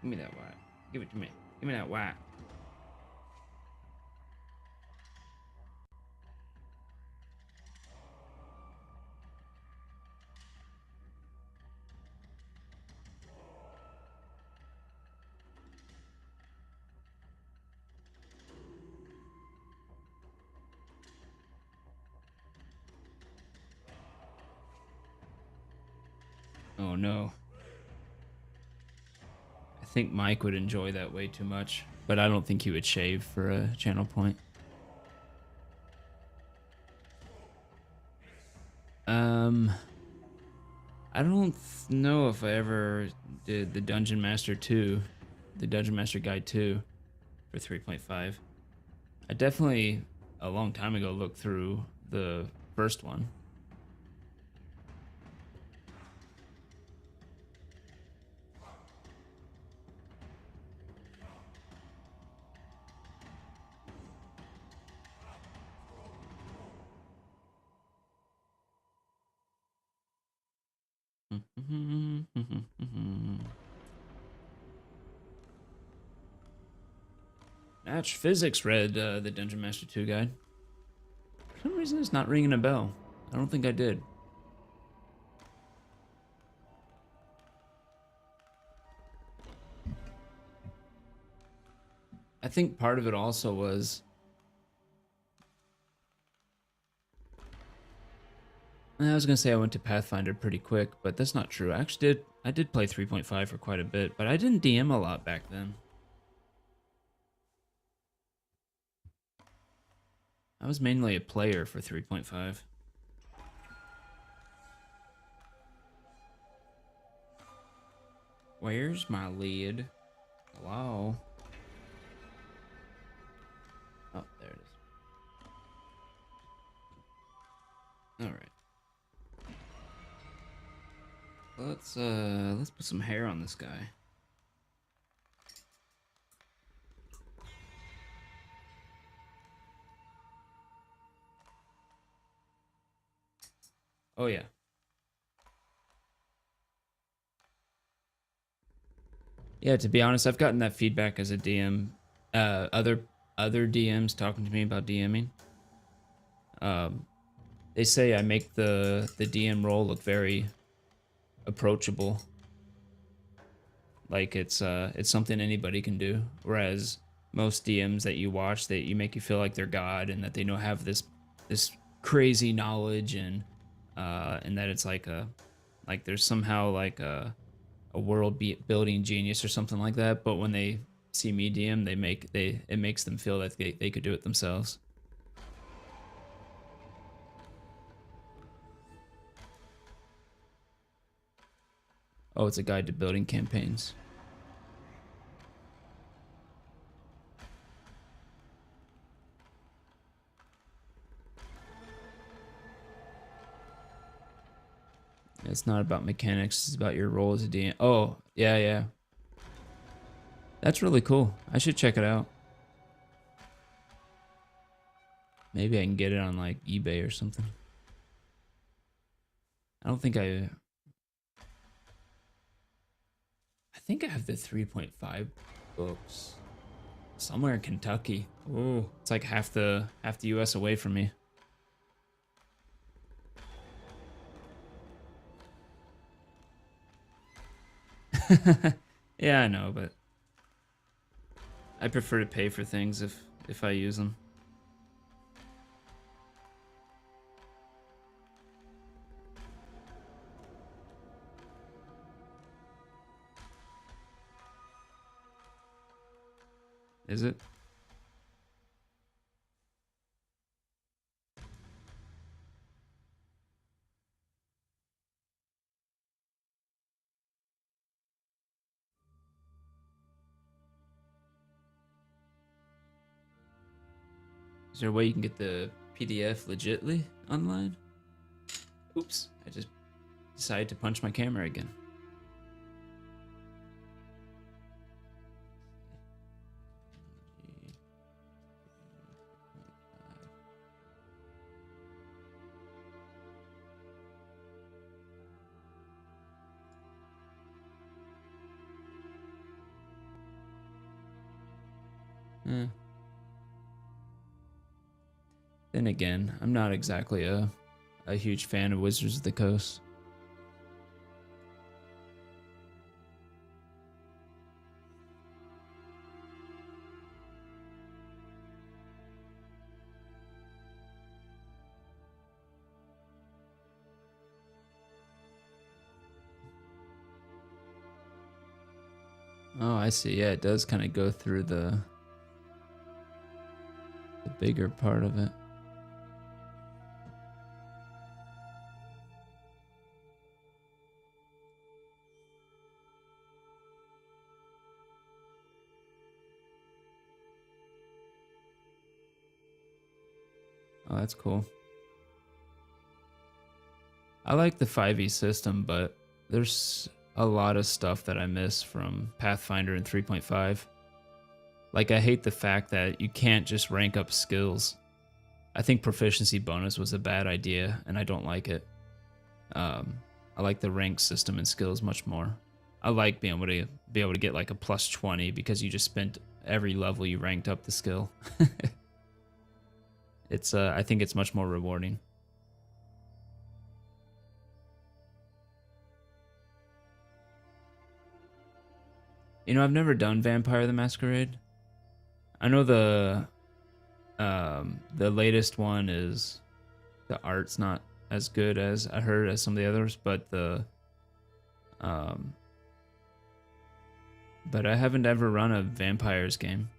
Give me that white. Give it to me. Give me that white. Oh no. I think Mike would enjoy that way too much, but I don't think he would shave for a channel point. I don't know if I ever did the Dungeon Master 2, the Dungeon Master Guide 2 for 3.5. I definitely, a long time ago, looked through the first one. Natch Physics read the Dungeon Master 2 guide. For some reason, it's not ringing a bell. I don't think I did. I think part of it also was... I was gonna say I went to Pathfinder pretty quick, but that's not true. I actually did play 3.5 for quite a bit, but I didn't DM a lot back then. I was mainly a player for 3.5. Where's my lid? Hello? Oh, there it is. All right. Let's put some hair on this guy. Oh yeah. Yeah, to be honest, I've gotten that feedback as a DM. Other DMs talking to me about DMing. They say I make the DM role look very approachable. Like it's something anybody can do. Whereas most DMs that you watch, that you make you feel like they're God and that they have this crazy knowledge and that it's like there's somehow like a world building genius or something like that. But when they see me DM, it makes them feel that they could do it themselves. Oh, it's a guide to building campaigns. It's not about mechanics, it's about your role as a DM. Oh, yeah, yeah. That's really cool. I should check it out. Maybe I can get it on like eBay or something. I don't think I think I have the 3.5 books somewhere in Kentucky. Oh, it's like half the US away from me. Yeah, I know, but I prefer to pay for things if I use them. Is it? Is there a way you can get the PDF legitly online? Oops, I just decided to punch my camera again. Then again, I'm not exactly a huge fan of Wizards of the Coast. Oh, I see. Yeah, it does kind of go through the bigger part of it. Oh, that's cool. I like the 5e system, but there's a lot of stuff that I miss from Pathfinder and 3.5. Like, I hate the fact that you can't just rank up skills. I think proficiency bonus was a bad idea, and I don't like it. I like the rank system and skills much more. I like being able to get like a plus 20 because you just spent every level you ranked up the skill. It's I think it's much more rewarding. You know, I've never done Vampire the Masquerade. I know the latest one is the art's not as good as I heard as some of the others, but but I haven't ever run a vampires game.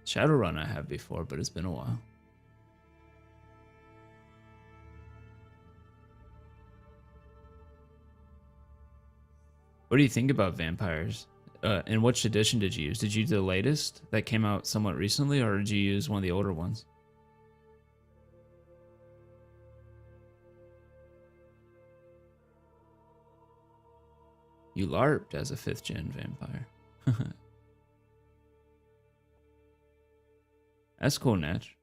Shadowrun I have before, but it's been a while. What do you think about vampires? And which edition did you use? Did you use the latest that came out somewhat recently, or did you use one of the older ones? You LARPed as a 5th gen vampire. That's cool, Natch.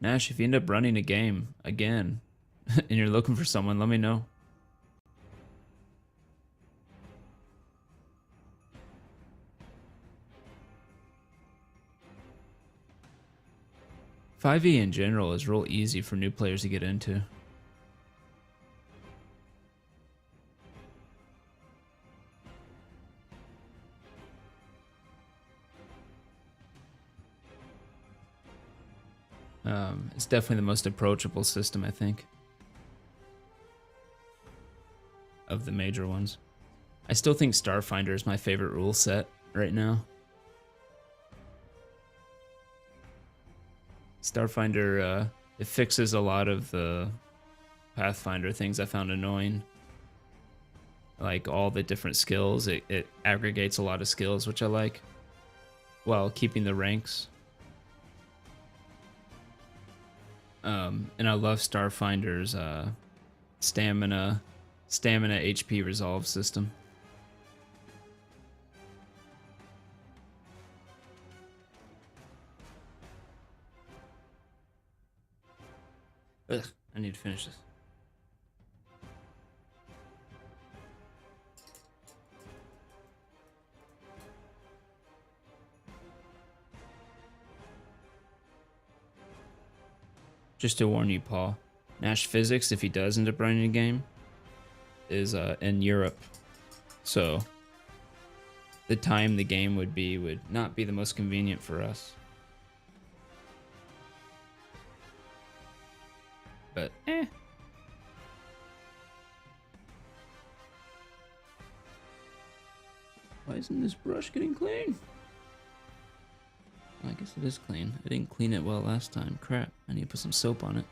Nash, if you end up running a game again and you're looking for someone, let me know. .5e in general is real easy for new players to get into. It's definitely the most approachable system, I think, of the major ones. I still think Starfinder is my favorite rule set right now. Starfinder, it fixes a lot of the Pathfinder things I found annoying. Like all the different skills, it aggregates a lot of skills, which I like, while keeping the ranks. And I love Starfinder's stamina HP resolve system. Ugh, I need to finish this. Just to warn you, Paul, Nash Physics, if he does end up running a game, is in Europe. So the time the game would not be the most convenient for us. But why isn't this brush getting clean? Well, I guess it is clean. I didn't clean it well last time. Crap, I need to put some soap on it.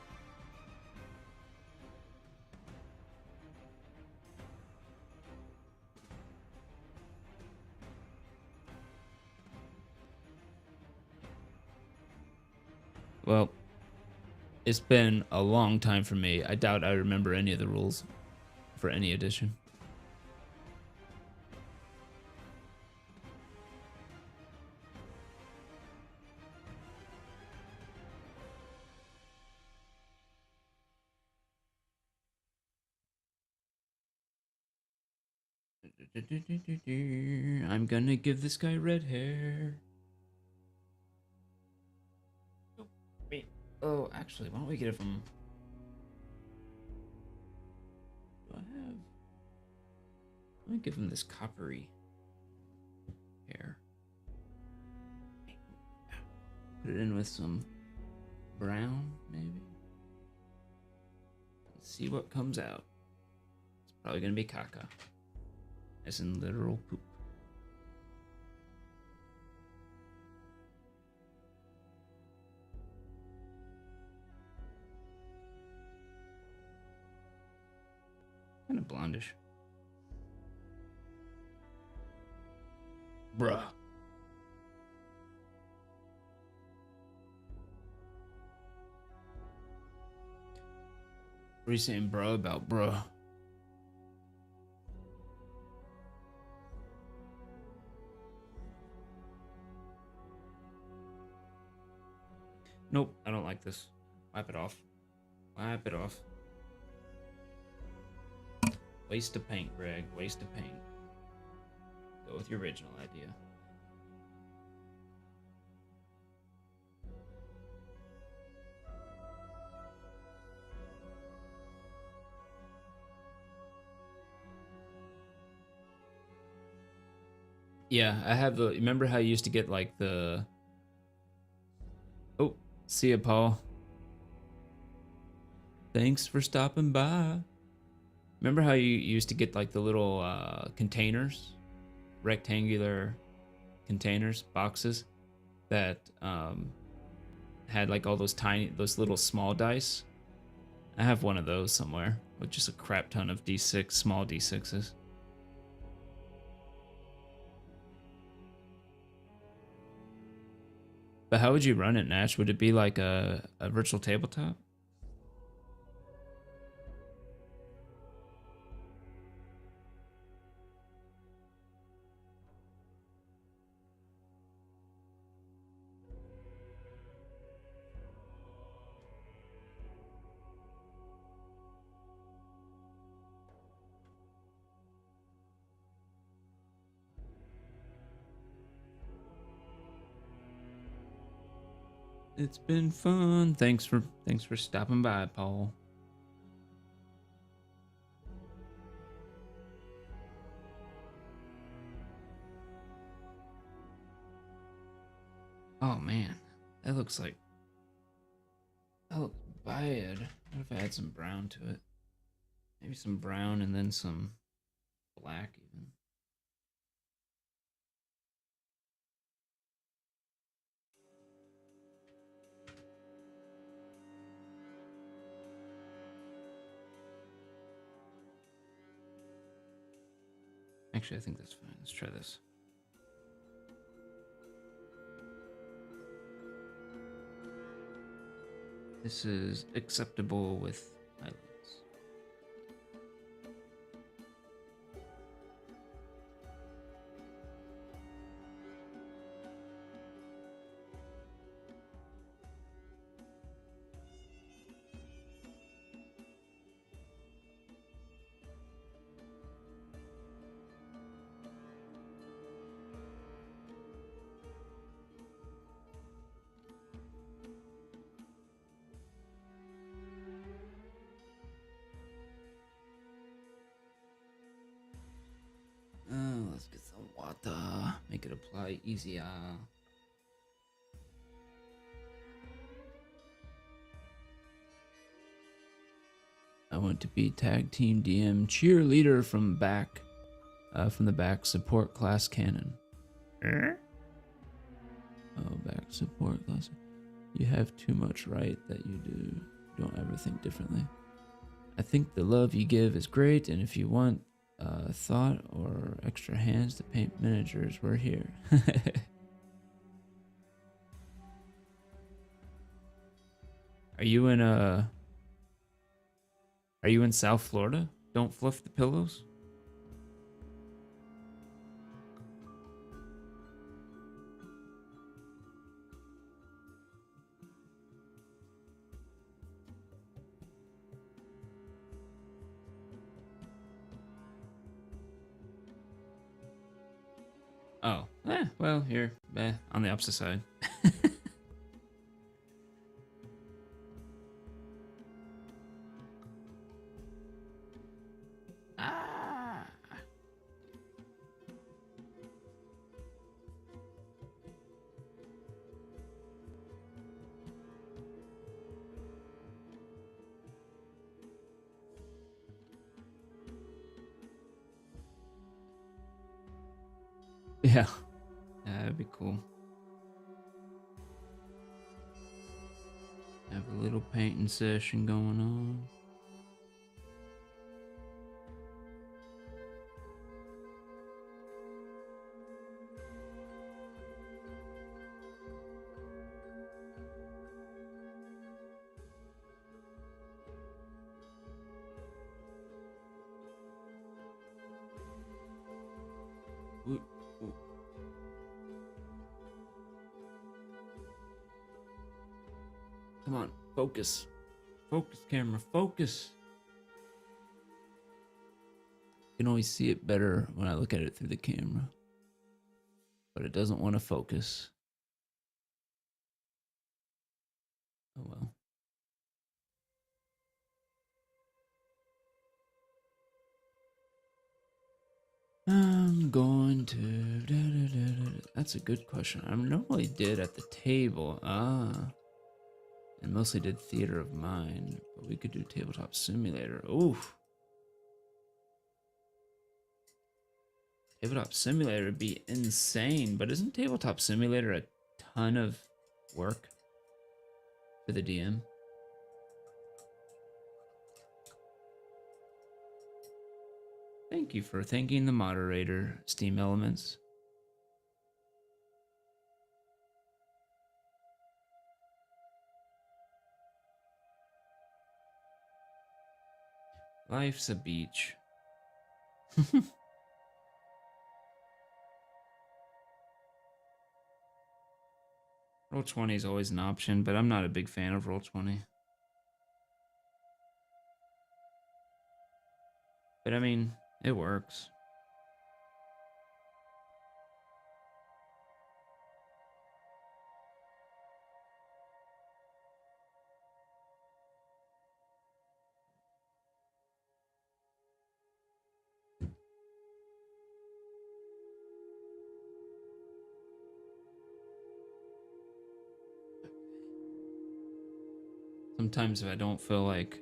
Well, it's been a long time for me. I doubt I remember any of the rules for any edition. I'm gonna give this guy red hair. Oh, wait. Oh, actually, why don't we get it from... Do I have... I'm gonna give him this coppery hair. Put it in with some brown, maybe. Let's see what comes out. It's probably gonna be caca. As in literal poop. Kind of blondish. Bruh. What are you saying, bro, about bruh? Nope, I don't like this. Wipe it off. Wipe it off. Waste of paint, Greg. Waste of paint. Go with your original idea. Yeah, I have the... Remember how you used to get, like, the... Oh, see ya, Paul. Thanks for stopping by. Remember how you used to get, like, the little containers? Rectangular containers, boxes, that had, like, all those little small dice? I have one of those somewhere, with just a crap ton of D6, small D6s. But how would you run it, Nash? Would it be like a virtual tabletop? It's been fun. Thanks for stopping by, Paul. Oh man, that looks like... That looks bad. What if I add some brown to it? Maybe some brown and then some black even. Actually, I think that's fine. Let's try this. This is acceptable with highlights. let's get some water. Make it apply easier. I want to be tag team DM cheerleader from the back support class cannon. Oh, back support class. You have too much right that you don't ever think differently. I think the love you give is great, and if you want thought or extra hands to paint miniatures, we're here. Are you in South Florida? Don't fluff the pillows? Oh, well, you're on the opposite side. Ah. Yeah, that'd be cool. Have a little painting session going on. Ooh, ooh. Come on, focus. Focus, camera, focus. You can always see it better when I look at it through the camera. But it doesn't want to focus. Oh well. I'm going to... That's a good question. I normally did at the table. And mostly did Theater of Mind. But we could do Tabletop Simulator. Oof. Tabletop Simulator would be insane. But isn't Tabletop Simulator a ton of work for the DM? Thank you for thanking the moderator, Steam Elements. Life's a beach. Roll20 is always an option, but I'm not a big fan of Roll20. But I mean, it works. Sometimes if I don't feel like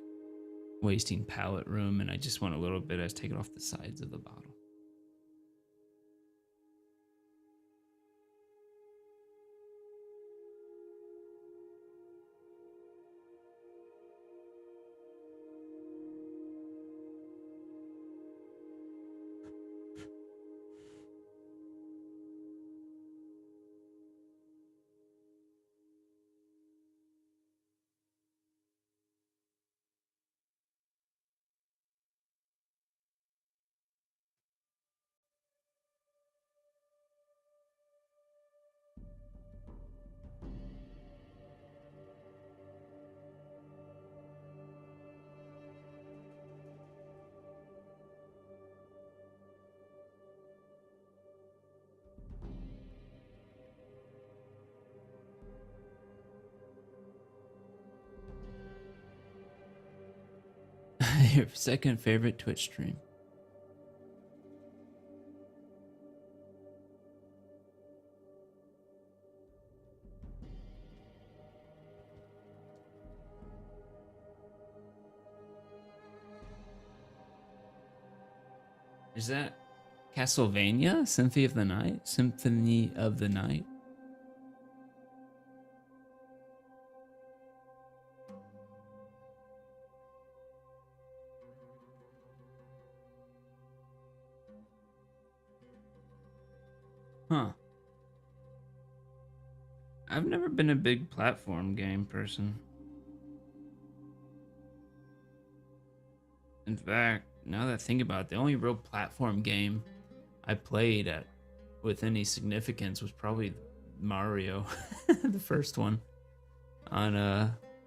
wasting palette room and I just want a little bit, I just take it off the sides of the bottle. Your second favorite Twitch stream? Is that Castlevania? Symphony of the Night? Symphony of the Night? Huh. I've never been a big platform game person. In fact, now that I think about it, the only real platform game I played at with any significance was probably Mario, the first one on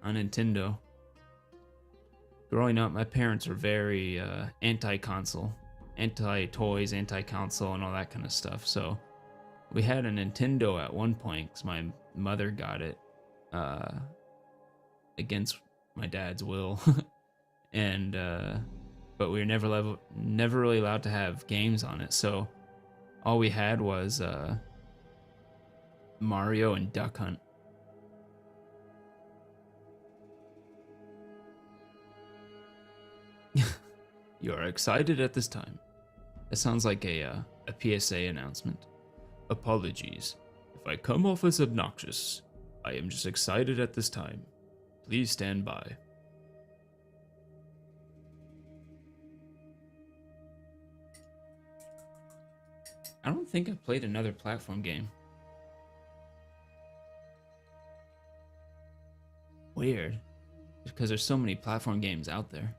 Nintendo. Growing up, my parents were very anti-console, anti-toys, anti-console, and all that kind of stuff. So we had a Nintendo at one point because my mother got it against my dad's will, and but we were never really allowed to have games on it. So all we had was Mario and Duck Hunt. You are excited at this time. That sounds like a PSA announcement. Apologies. If I come off as obnoxious, I am just excited at this time. Please stand by. I don't think I've played another platform game. Weird. Because there's so many platform games out there.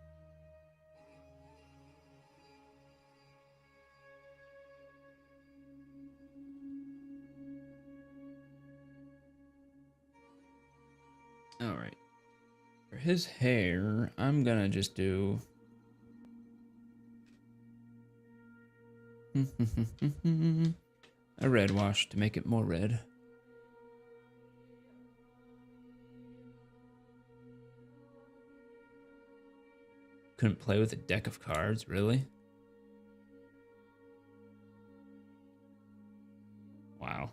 Alright. For his hair, I'm gonna just do... a red wash to make it more red. Couldn't play with a deck of cards, really? Wow.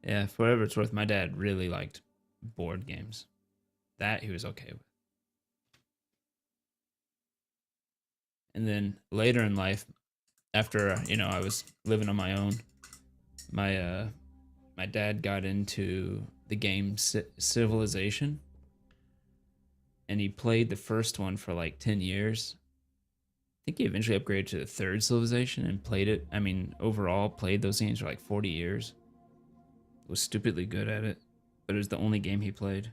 Yeah, for whatever it's worth, my dad really liked board games. That he was okay with. And then later in life, after I was living on my own, my dad got into the game Civilization, and he played the first one for like 10 years. I think he eventually upgraded to the third Civilization and played it. I mean, overall, played those games for like 40 years. Was stupidly good at it, but it was the only game he played.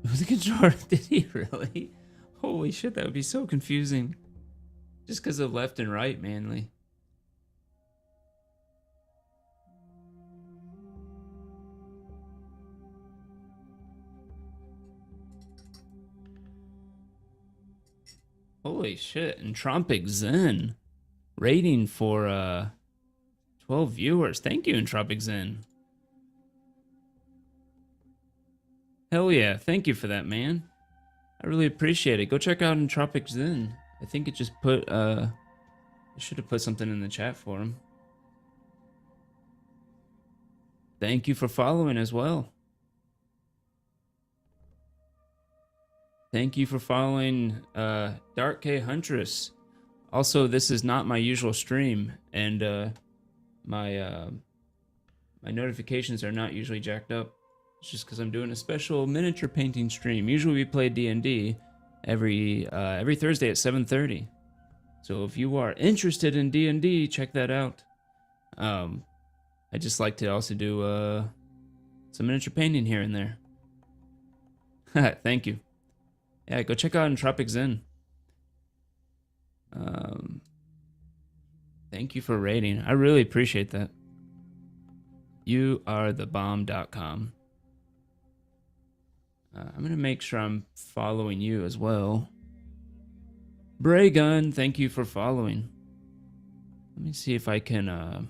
With the controller, did he really? Holy shit, that would be so confusing. Just because of left and right, mainly. Holy shit, Entropic Zen. Rating for 12 viewers. Thank you, Entropic Zen. Hell yeah, thank you for that, man. I really appreciate it. Go check out Entropic Zen. I think it just put I should have put something in the chat for him. Thank you for following as well. Thank you for following Dark K Huntress. Also, this is not my usual stream, and my notifications are not usually jacked up. It's just because I'm doing a special miniature painting stream. Usually we play D&D every Thursday at 7:30. So if you are interested in D&D, check that out. I just like to also do some miniature painting here and there. Thank you. Yeah, go check out Entropic Zen. Thank you for rating. I really appreciate that. You are the bomb.com. I'm gonna make sure I'm following you as well. Braygun, thank you for following. Let me see if I can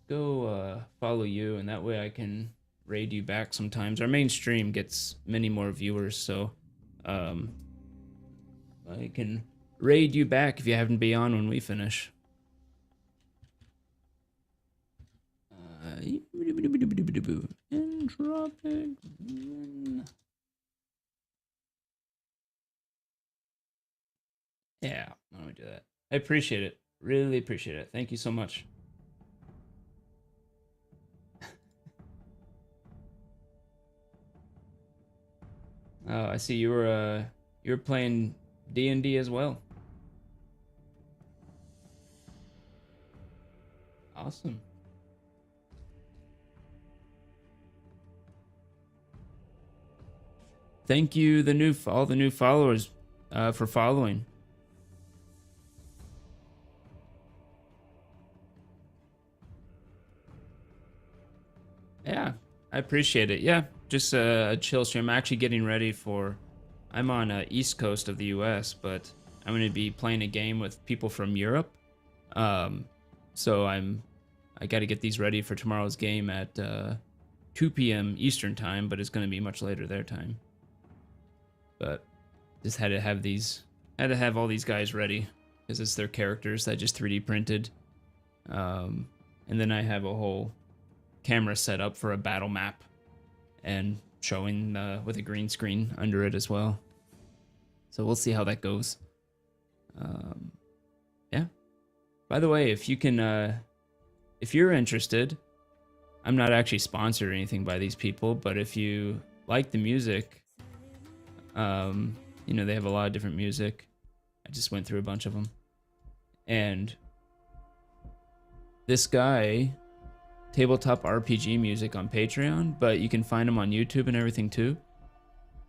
go follow you, and that way I can raid you back sometimes. Our main stream gets many more viewers, so I can raid you back if you happen to be on when we finish. Entropic. Yeah, why don't we do that? I appreciate it. Really appreciate it. Thank you so much. Oh, I see you were playing D&D as well. Awesome. Thank you, all the new followers, for following. Yeah, I appreciate it. Yeah, just a chill stream. I'm actually getting ready for. I'm on East Coast of the U.S., but I'm going to be playing a game with people from Europe. So I got to get these ready for tomorrow's game at 2 p.m. Eastern time, but it's going to be much later their time. But just had to have all these guys ready because it's their characters that I just 3D printed. And then I have a whole camera set up for a battle map and showing with a green screen under it as well. So we'll see how that goes. Yeah. By the way, if you can, if you're interested, I'm not actually sponsored or anything by these people, but if you like the music, you know, they have a lot of different music. I just went through a bunch of them. And this guy, tabletop RPG music on Patreon, but you can find him on YouTube and everything too.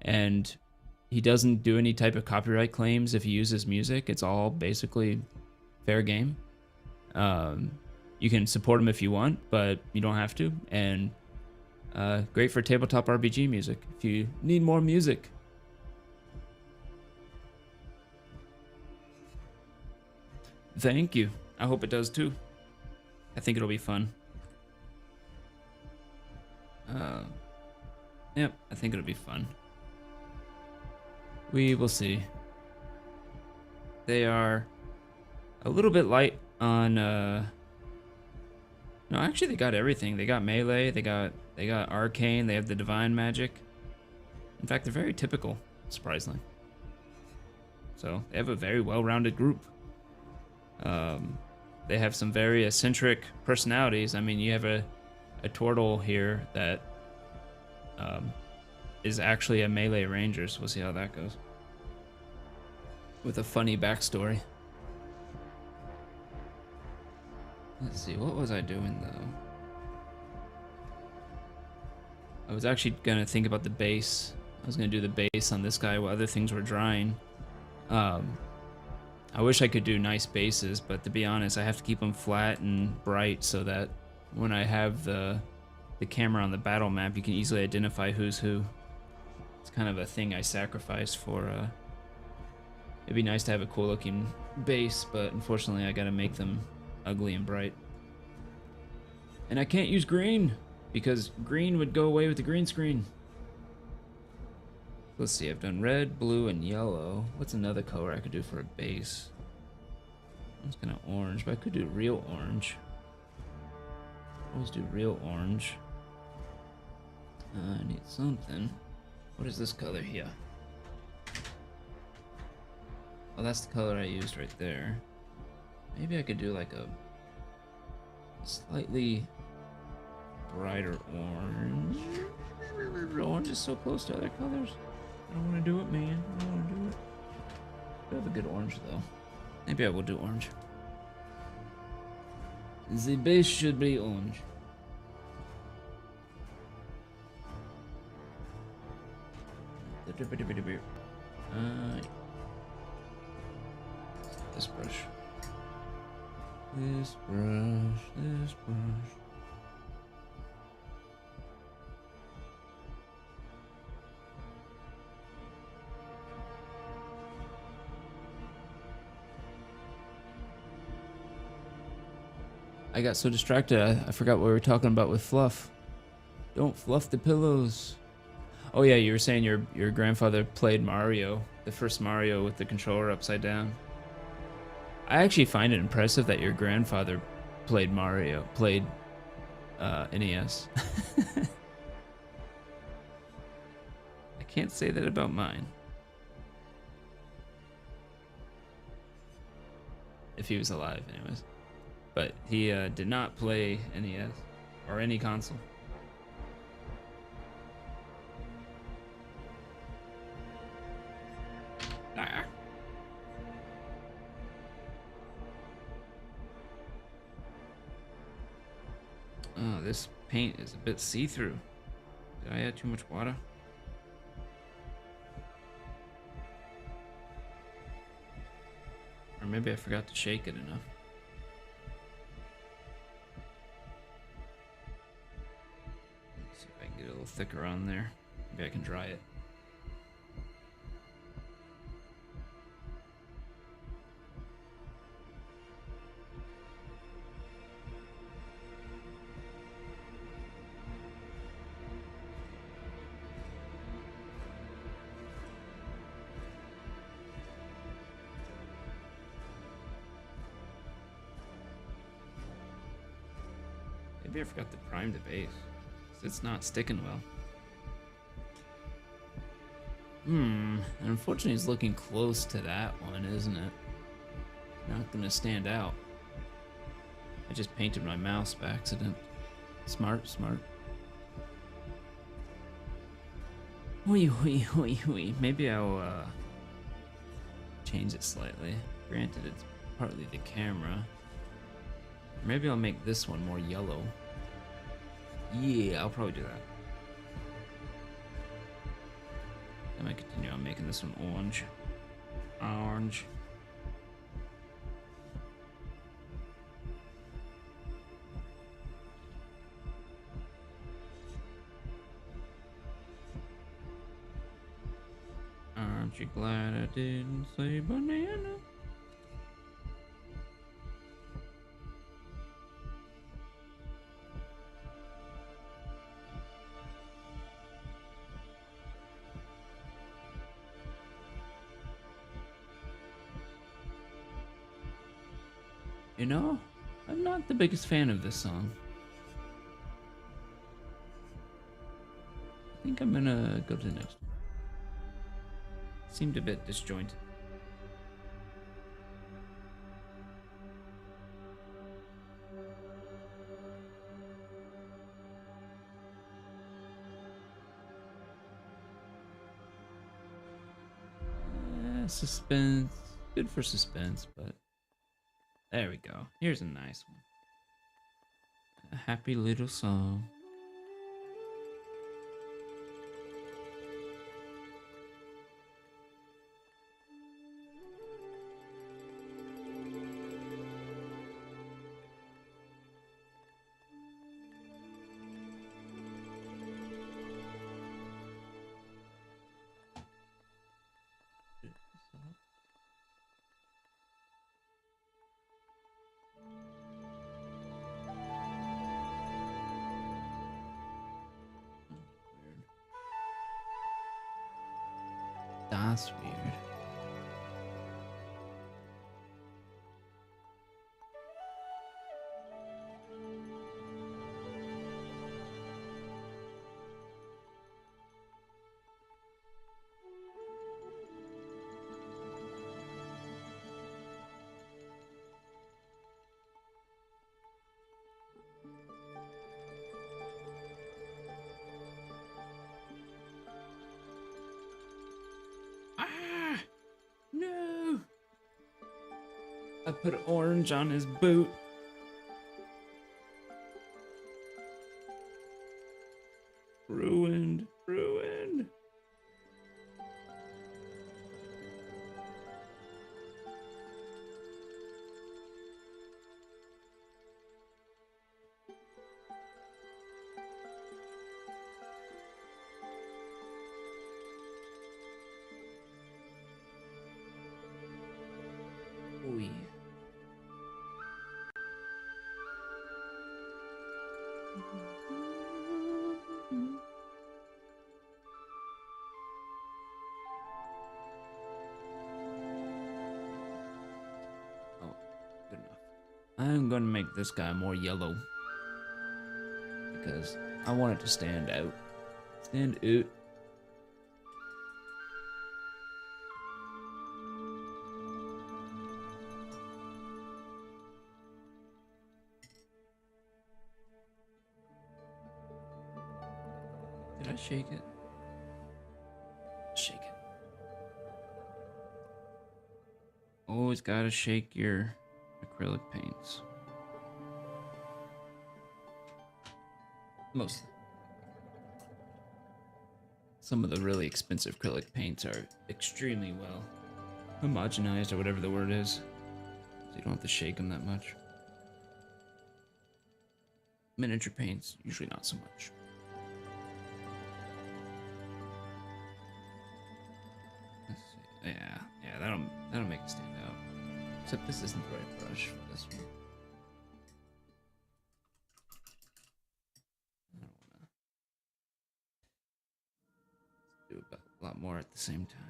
And he doesn't do any type of copyright claims if he uses music. It's all basically fair game. You can support him if you want, but you don't have to. And great for tabletop RPG music if you need more music. Thank you. I hope it does too. I think it'll be fun. Yep, I think it'll be fun. We will see. They are a little bit light on no, actually they got everything. They got melee, they got arcane, they have the divine magic. In fact, they're very typical, surprisingly. So they have a very well-rounded group. They have some very eccentric personalities. I mean, you have a turtle here that is actually a melee ranger, so we'll see how that goes. With a funny backstory. Let's see, what was I doing though? I was actually gonna think about the base. I was gonna do the base on this guy while other things were drying. I wish I could do nice bases, but to be honest, I have to keep them flat and bright so that when I have the camera on the battle map, you can easily identify who's who. It's kind of a thing I sacrificed for. It'd be nice to have a cool looking base, but unfortunately I gotta make them ugly and bright. And I can't use green because green would go away with the green screen. Let's see, I've done red, blue, and yellow. What's another color I could do for a base? I was gonna orange, but I could do real orange. Always do real orange. I need something. What is this color here? Oh, that's the color I used right there. Maybe I could do like a slightly brighter orange. Orange is so close to other colors. I don't want to do it, man. I don't want to do it. I have a good orange though. Maybe I will do orange. The base should be orange. This brush. This brush. This brush. I got so distracted, I forgot what we were talking about with fluff. Don't fluff the pillows. Oh yeah, you were saying your grandfather played Mario, the first Mario with the controller upside down. I actually find it impressive that your grandfather played NES. I can't say that about mine. If he was alive, anyways. But he did not play NES or any console. Ah. Oh, this paint is a bit see-through. Did I add too much water? Or maybe I forgot to shake it enough. Let's see if I can get a little thicker on there. Maybe I can dry it. Maybe I forgot to prime the base. It's not sticking well. Unfortunately it's looking close to that one, isn't it? Not gonna stand out. I just painted my mouse by accident. Smart, smart. Maybe I'll change it slightly. Granted, it's partly the camera. Maybe I'll make this one more yellow. Yeah, I'll probably do that. I might continue on making this one orange. Orange. Aren't you glad I didn't say banana? You know, I'm not the biggest fan of this song. I think I'm gonna go to the next one. Seemed a bit disjointed. Suspense. Good for suspense, but there we go. Here's a nice one. A happy little song. That's weird. No! I put orange on his boot. Ruined. Ruined. Oy. Oh, good enough. I'm gonna make this guy more yellow because I want it to stand out. Stand out. Did I shake it? Shake it. Always gotta shake your acrylic paints. Mostly. Some of the really expensive acrylic paints are extremely well homogenized, or whatever the word is, so you don't have to shake them that much. Miniature paints, usually not so much. Let's see. Yeah, that'll make it stand out. Except this isn't the right brush for this one. I don't wanna do a lot more at the same time.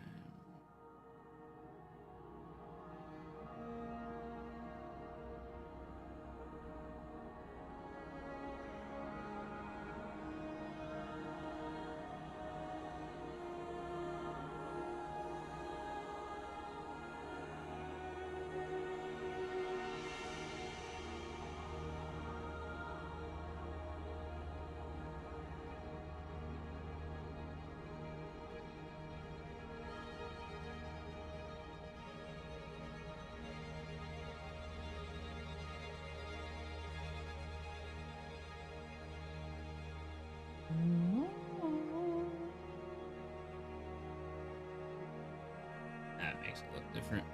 That makes it look different.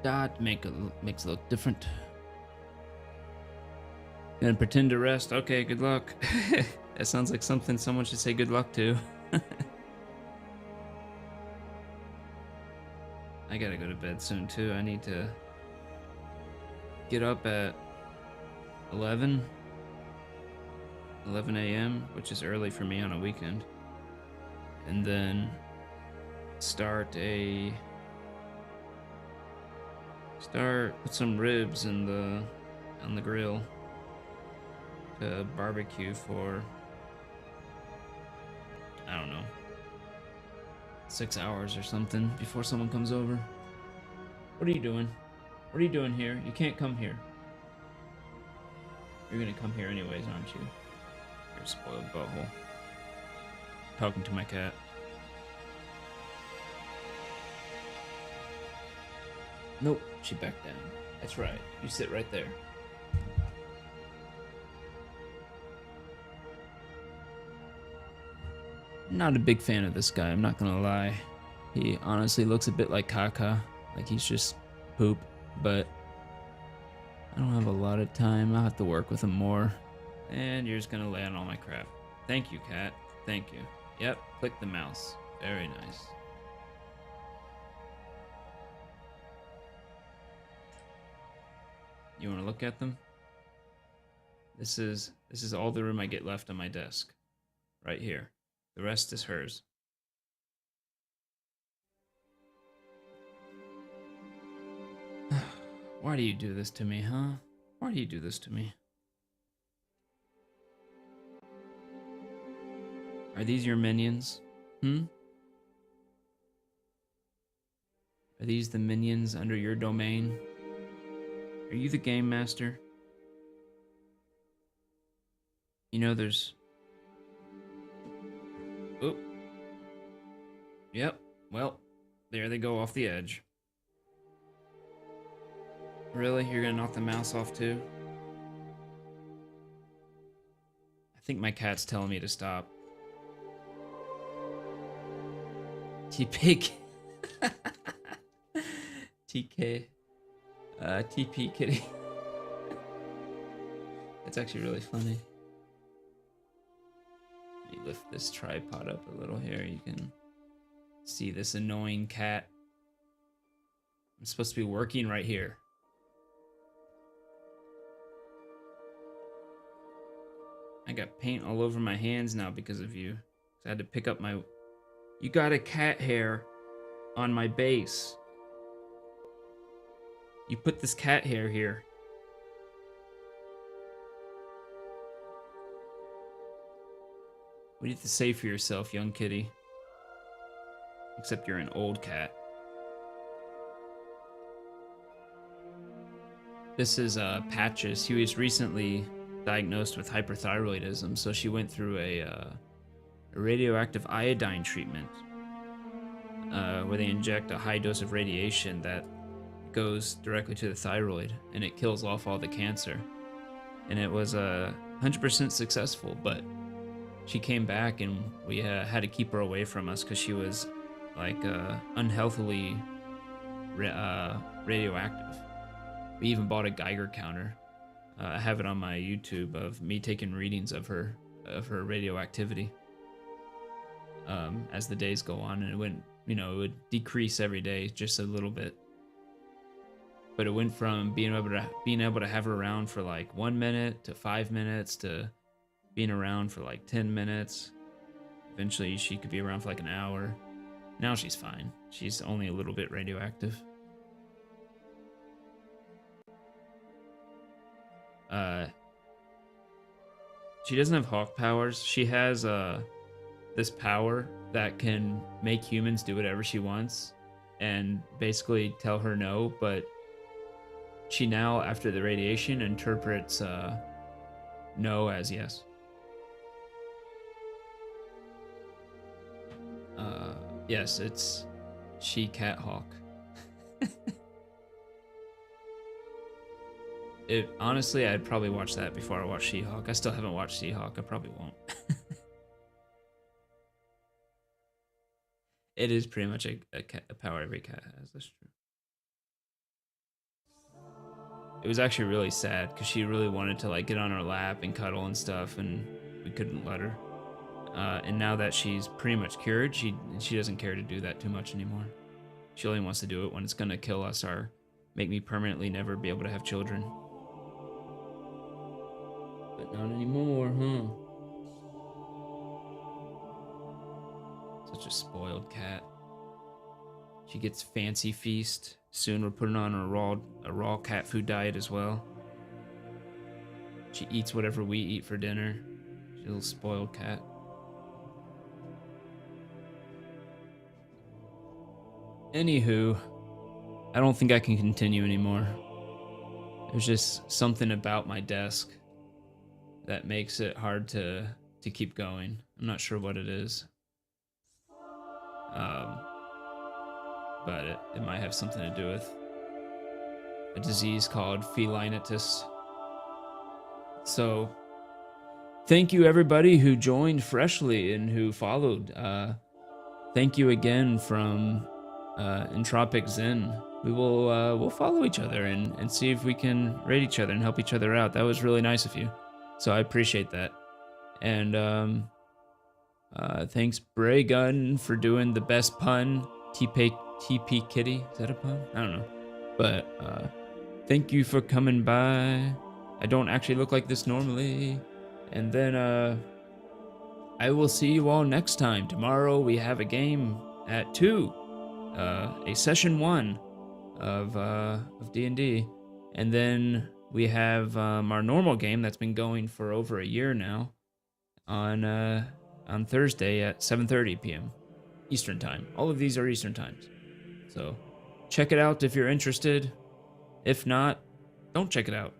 That makes it look different. And pretend to rest. Okay, good luck. That sounds like something someone should say good luck to. I gotta go to bed soon too. I need to get up at 11 a.m., which is early for me on a weekend. And then put some ribs on the grill to barbecue for, I don't know, 6 hours or something before someone comes over. What are you doing? What are you doing here? You can't come here. You're gonna come here anyways, aren't you? You're a spoiled butthole. Talking to my cat. Nope, she backed down. That's right. You sit right there. Not a big fan of this guy, I'm not gonna lie. He honestly looks a bit like caca, like he's just poop, but I don't have a lot of time. I'll have to work with him more. And you're just gonna lay on all my crap. Thank you, cat. Thank you. Yep, click the mouse. Very nice. You wanna look at them? This is all the room I get left on my desk. Right here. The rest is hers. Why do you do this to me, huh? Why do you do this to me? Are these your minions? Hmm? Are these the minions under your domain? Are you the game master? You know, there's... Oh. Yep. Well, there they go off the edge. Really? You're gonna knock the mouse off too? I think my cat's telling me to stop. T-Pig. TK. TP kitty. It's actually really funny. Let me lift this tripod up a little here. You can see this annoying cat. I'm supposed to be working right here. I got paint all over my hands now because of you. I had to pick up my... You got a cat hair on my base. You put this cat hair here. What do you have to say for yourself, young kitty? Except you're an old cat. This is Patches. He was recently diagnosed with hyperthyroidism, so she went through a radioactive iodine treatment where they inject a high dose of radiation that goes directly to the thyroid, and it kills off all the cancer. And it was 100% successful, but she came back and we had to keep her away from us because she was like unhealthily radioactive. We even bought a Geiger counter. I have it on my YouTube of me taking readings of her radioactivity as the days go on, and it went, it would decrease every day just a little bit. But it went from being able to have her around for like 1 minute to 5 minutes to being around for like 10 minutes. Eventually she could be around for like an hour. Now she's fine. She's only a little bit radioactive. She doesn't have hawk powers. She has this power that can make humans do whatever she wants and basically tell her no, but she now, after the radiation, interprets no as yes. Yes, it's She-Cat Hawk. Honestly, I'd probably watch that before I watch She-Hulk. I still haven't watched She-Hulk. I probably won't. It is pretty much a power every cat has. That's true. It was actually really sad because she really wanted to like get on our lap and cuddle and stuff, and we couldn't let her. And now that she's pretty much cured, she doesn't care to do that too much anymore. She only wants to do it when it's gonna kill us or make me permanently never be able to have children. But not anymore, huh? Such a spoiled cat. She gets fancy feast. Soon we're putting on a raw cat food diet as well. She eats whatever we eat for dinner. She's a little spoiled cat. Anywho, I don't think I can continue anymore. There's just something about my desk that makes it hard to keep going. I'm not sure what it is. But it might have something to do with a disease called felinitis. So, thank you everybody who joined freshly and who followed. Thank you again from Entropic Zen. We'll follow each other and see if we can rate each other and help each other out. That was really nice of you. So I appreciate that. And thanks Bray Gun for doing the best pun. TP Kitty. Is that a pun? I don't know. But thank you for coming by. I don't actually look like this normally. And then I will see you all next time. Tomorrow we have a game at 2. A session 1 of D&D. And then we have our normal game that's been going for over a year now on Thursday at 7:30 p.m. Eastern Time. All of these are Eastern Times. So check it out if you're interested. If not, don't check it out.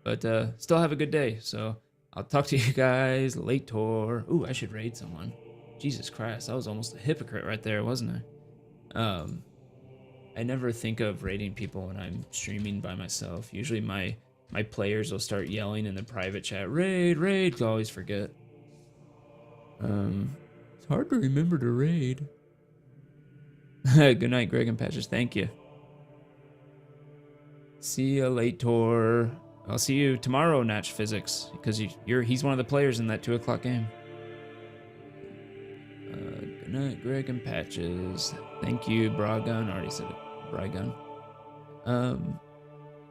But still have a good day. So I'll talk to you guys later. Ooh, I should raid someone. Jesus Christ, I was almost a hypocrite right there, wasn't I? I never think of raiding people when I'm streaming by myself. Usually my my players will start yelling in the private chat, raid, raid. I always forget. It's hard to remember to raid. Good night, Greg and Patches. Thank you. See you later. I'll see you tomorrow, Natch Physics, because he's one of the players in that 2 o'clock game. Good night, Greg and Patches. Thank you, Bragun. I already said it. Bragun.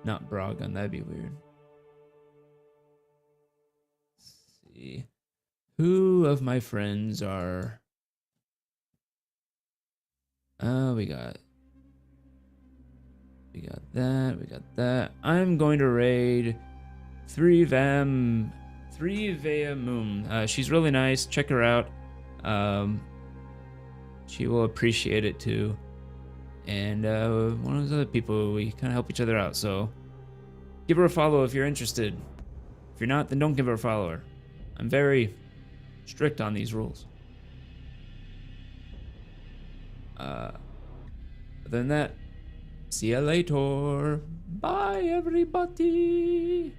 Not Bragun. That'd be weird. Let's see. Who of my friends are... we got that. We got that. I'm going to raid 3Vamum. She's really nice. Check her out. She will appreciate it too. And one of those other people, we kind of help each other out. So give her a follow if you're interested. If you're not, then don't give her a follower. I'm very strict on these rules. Other than that, see you later. Bye, everybody.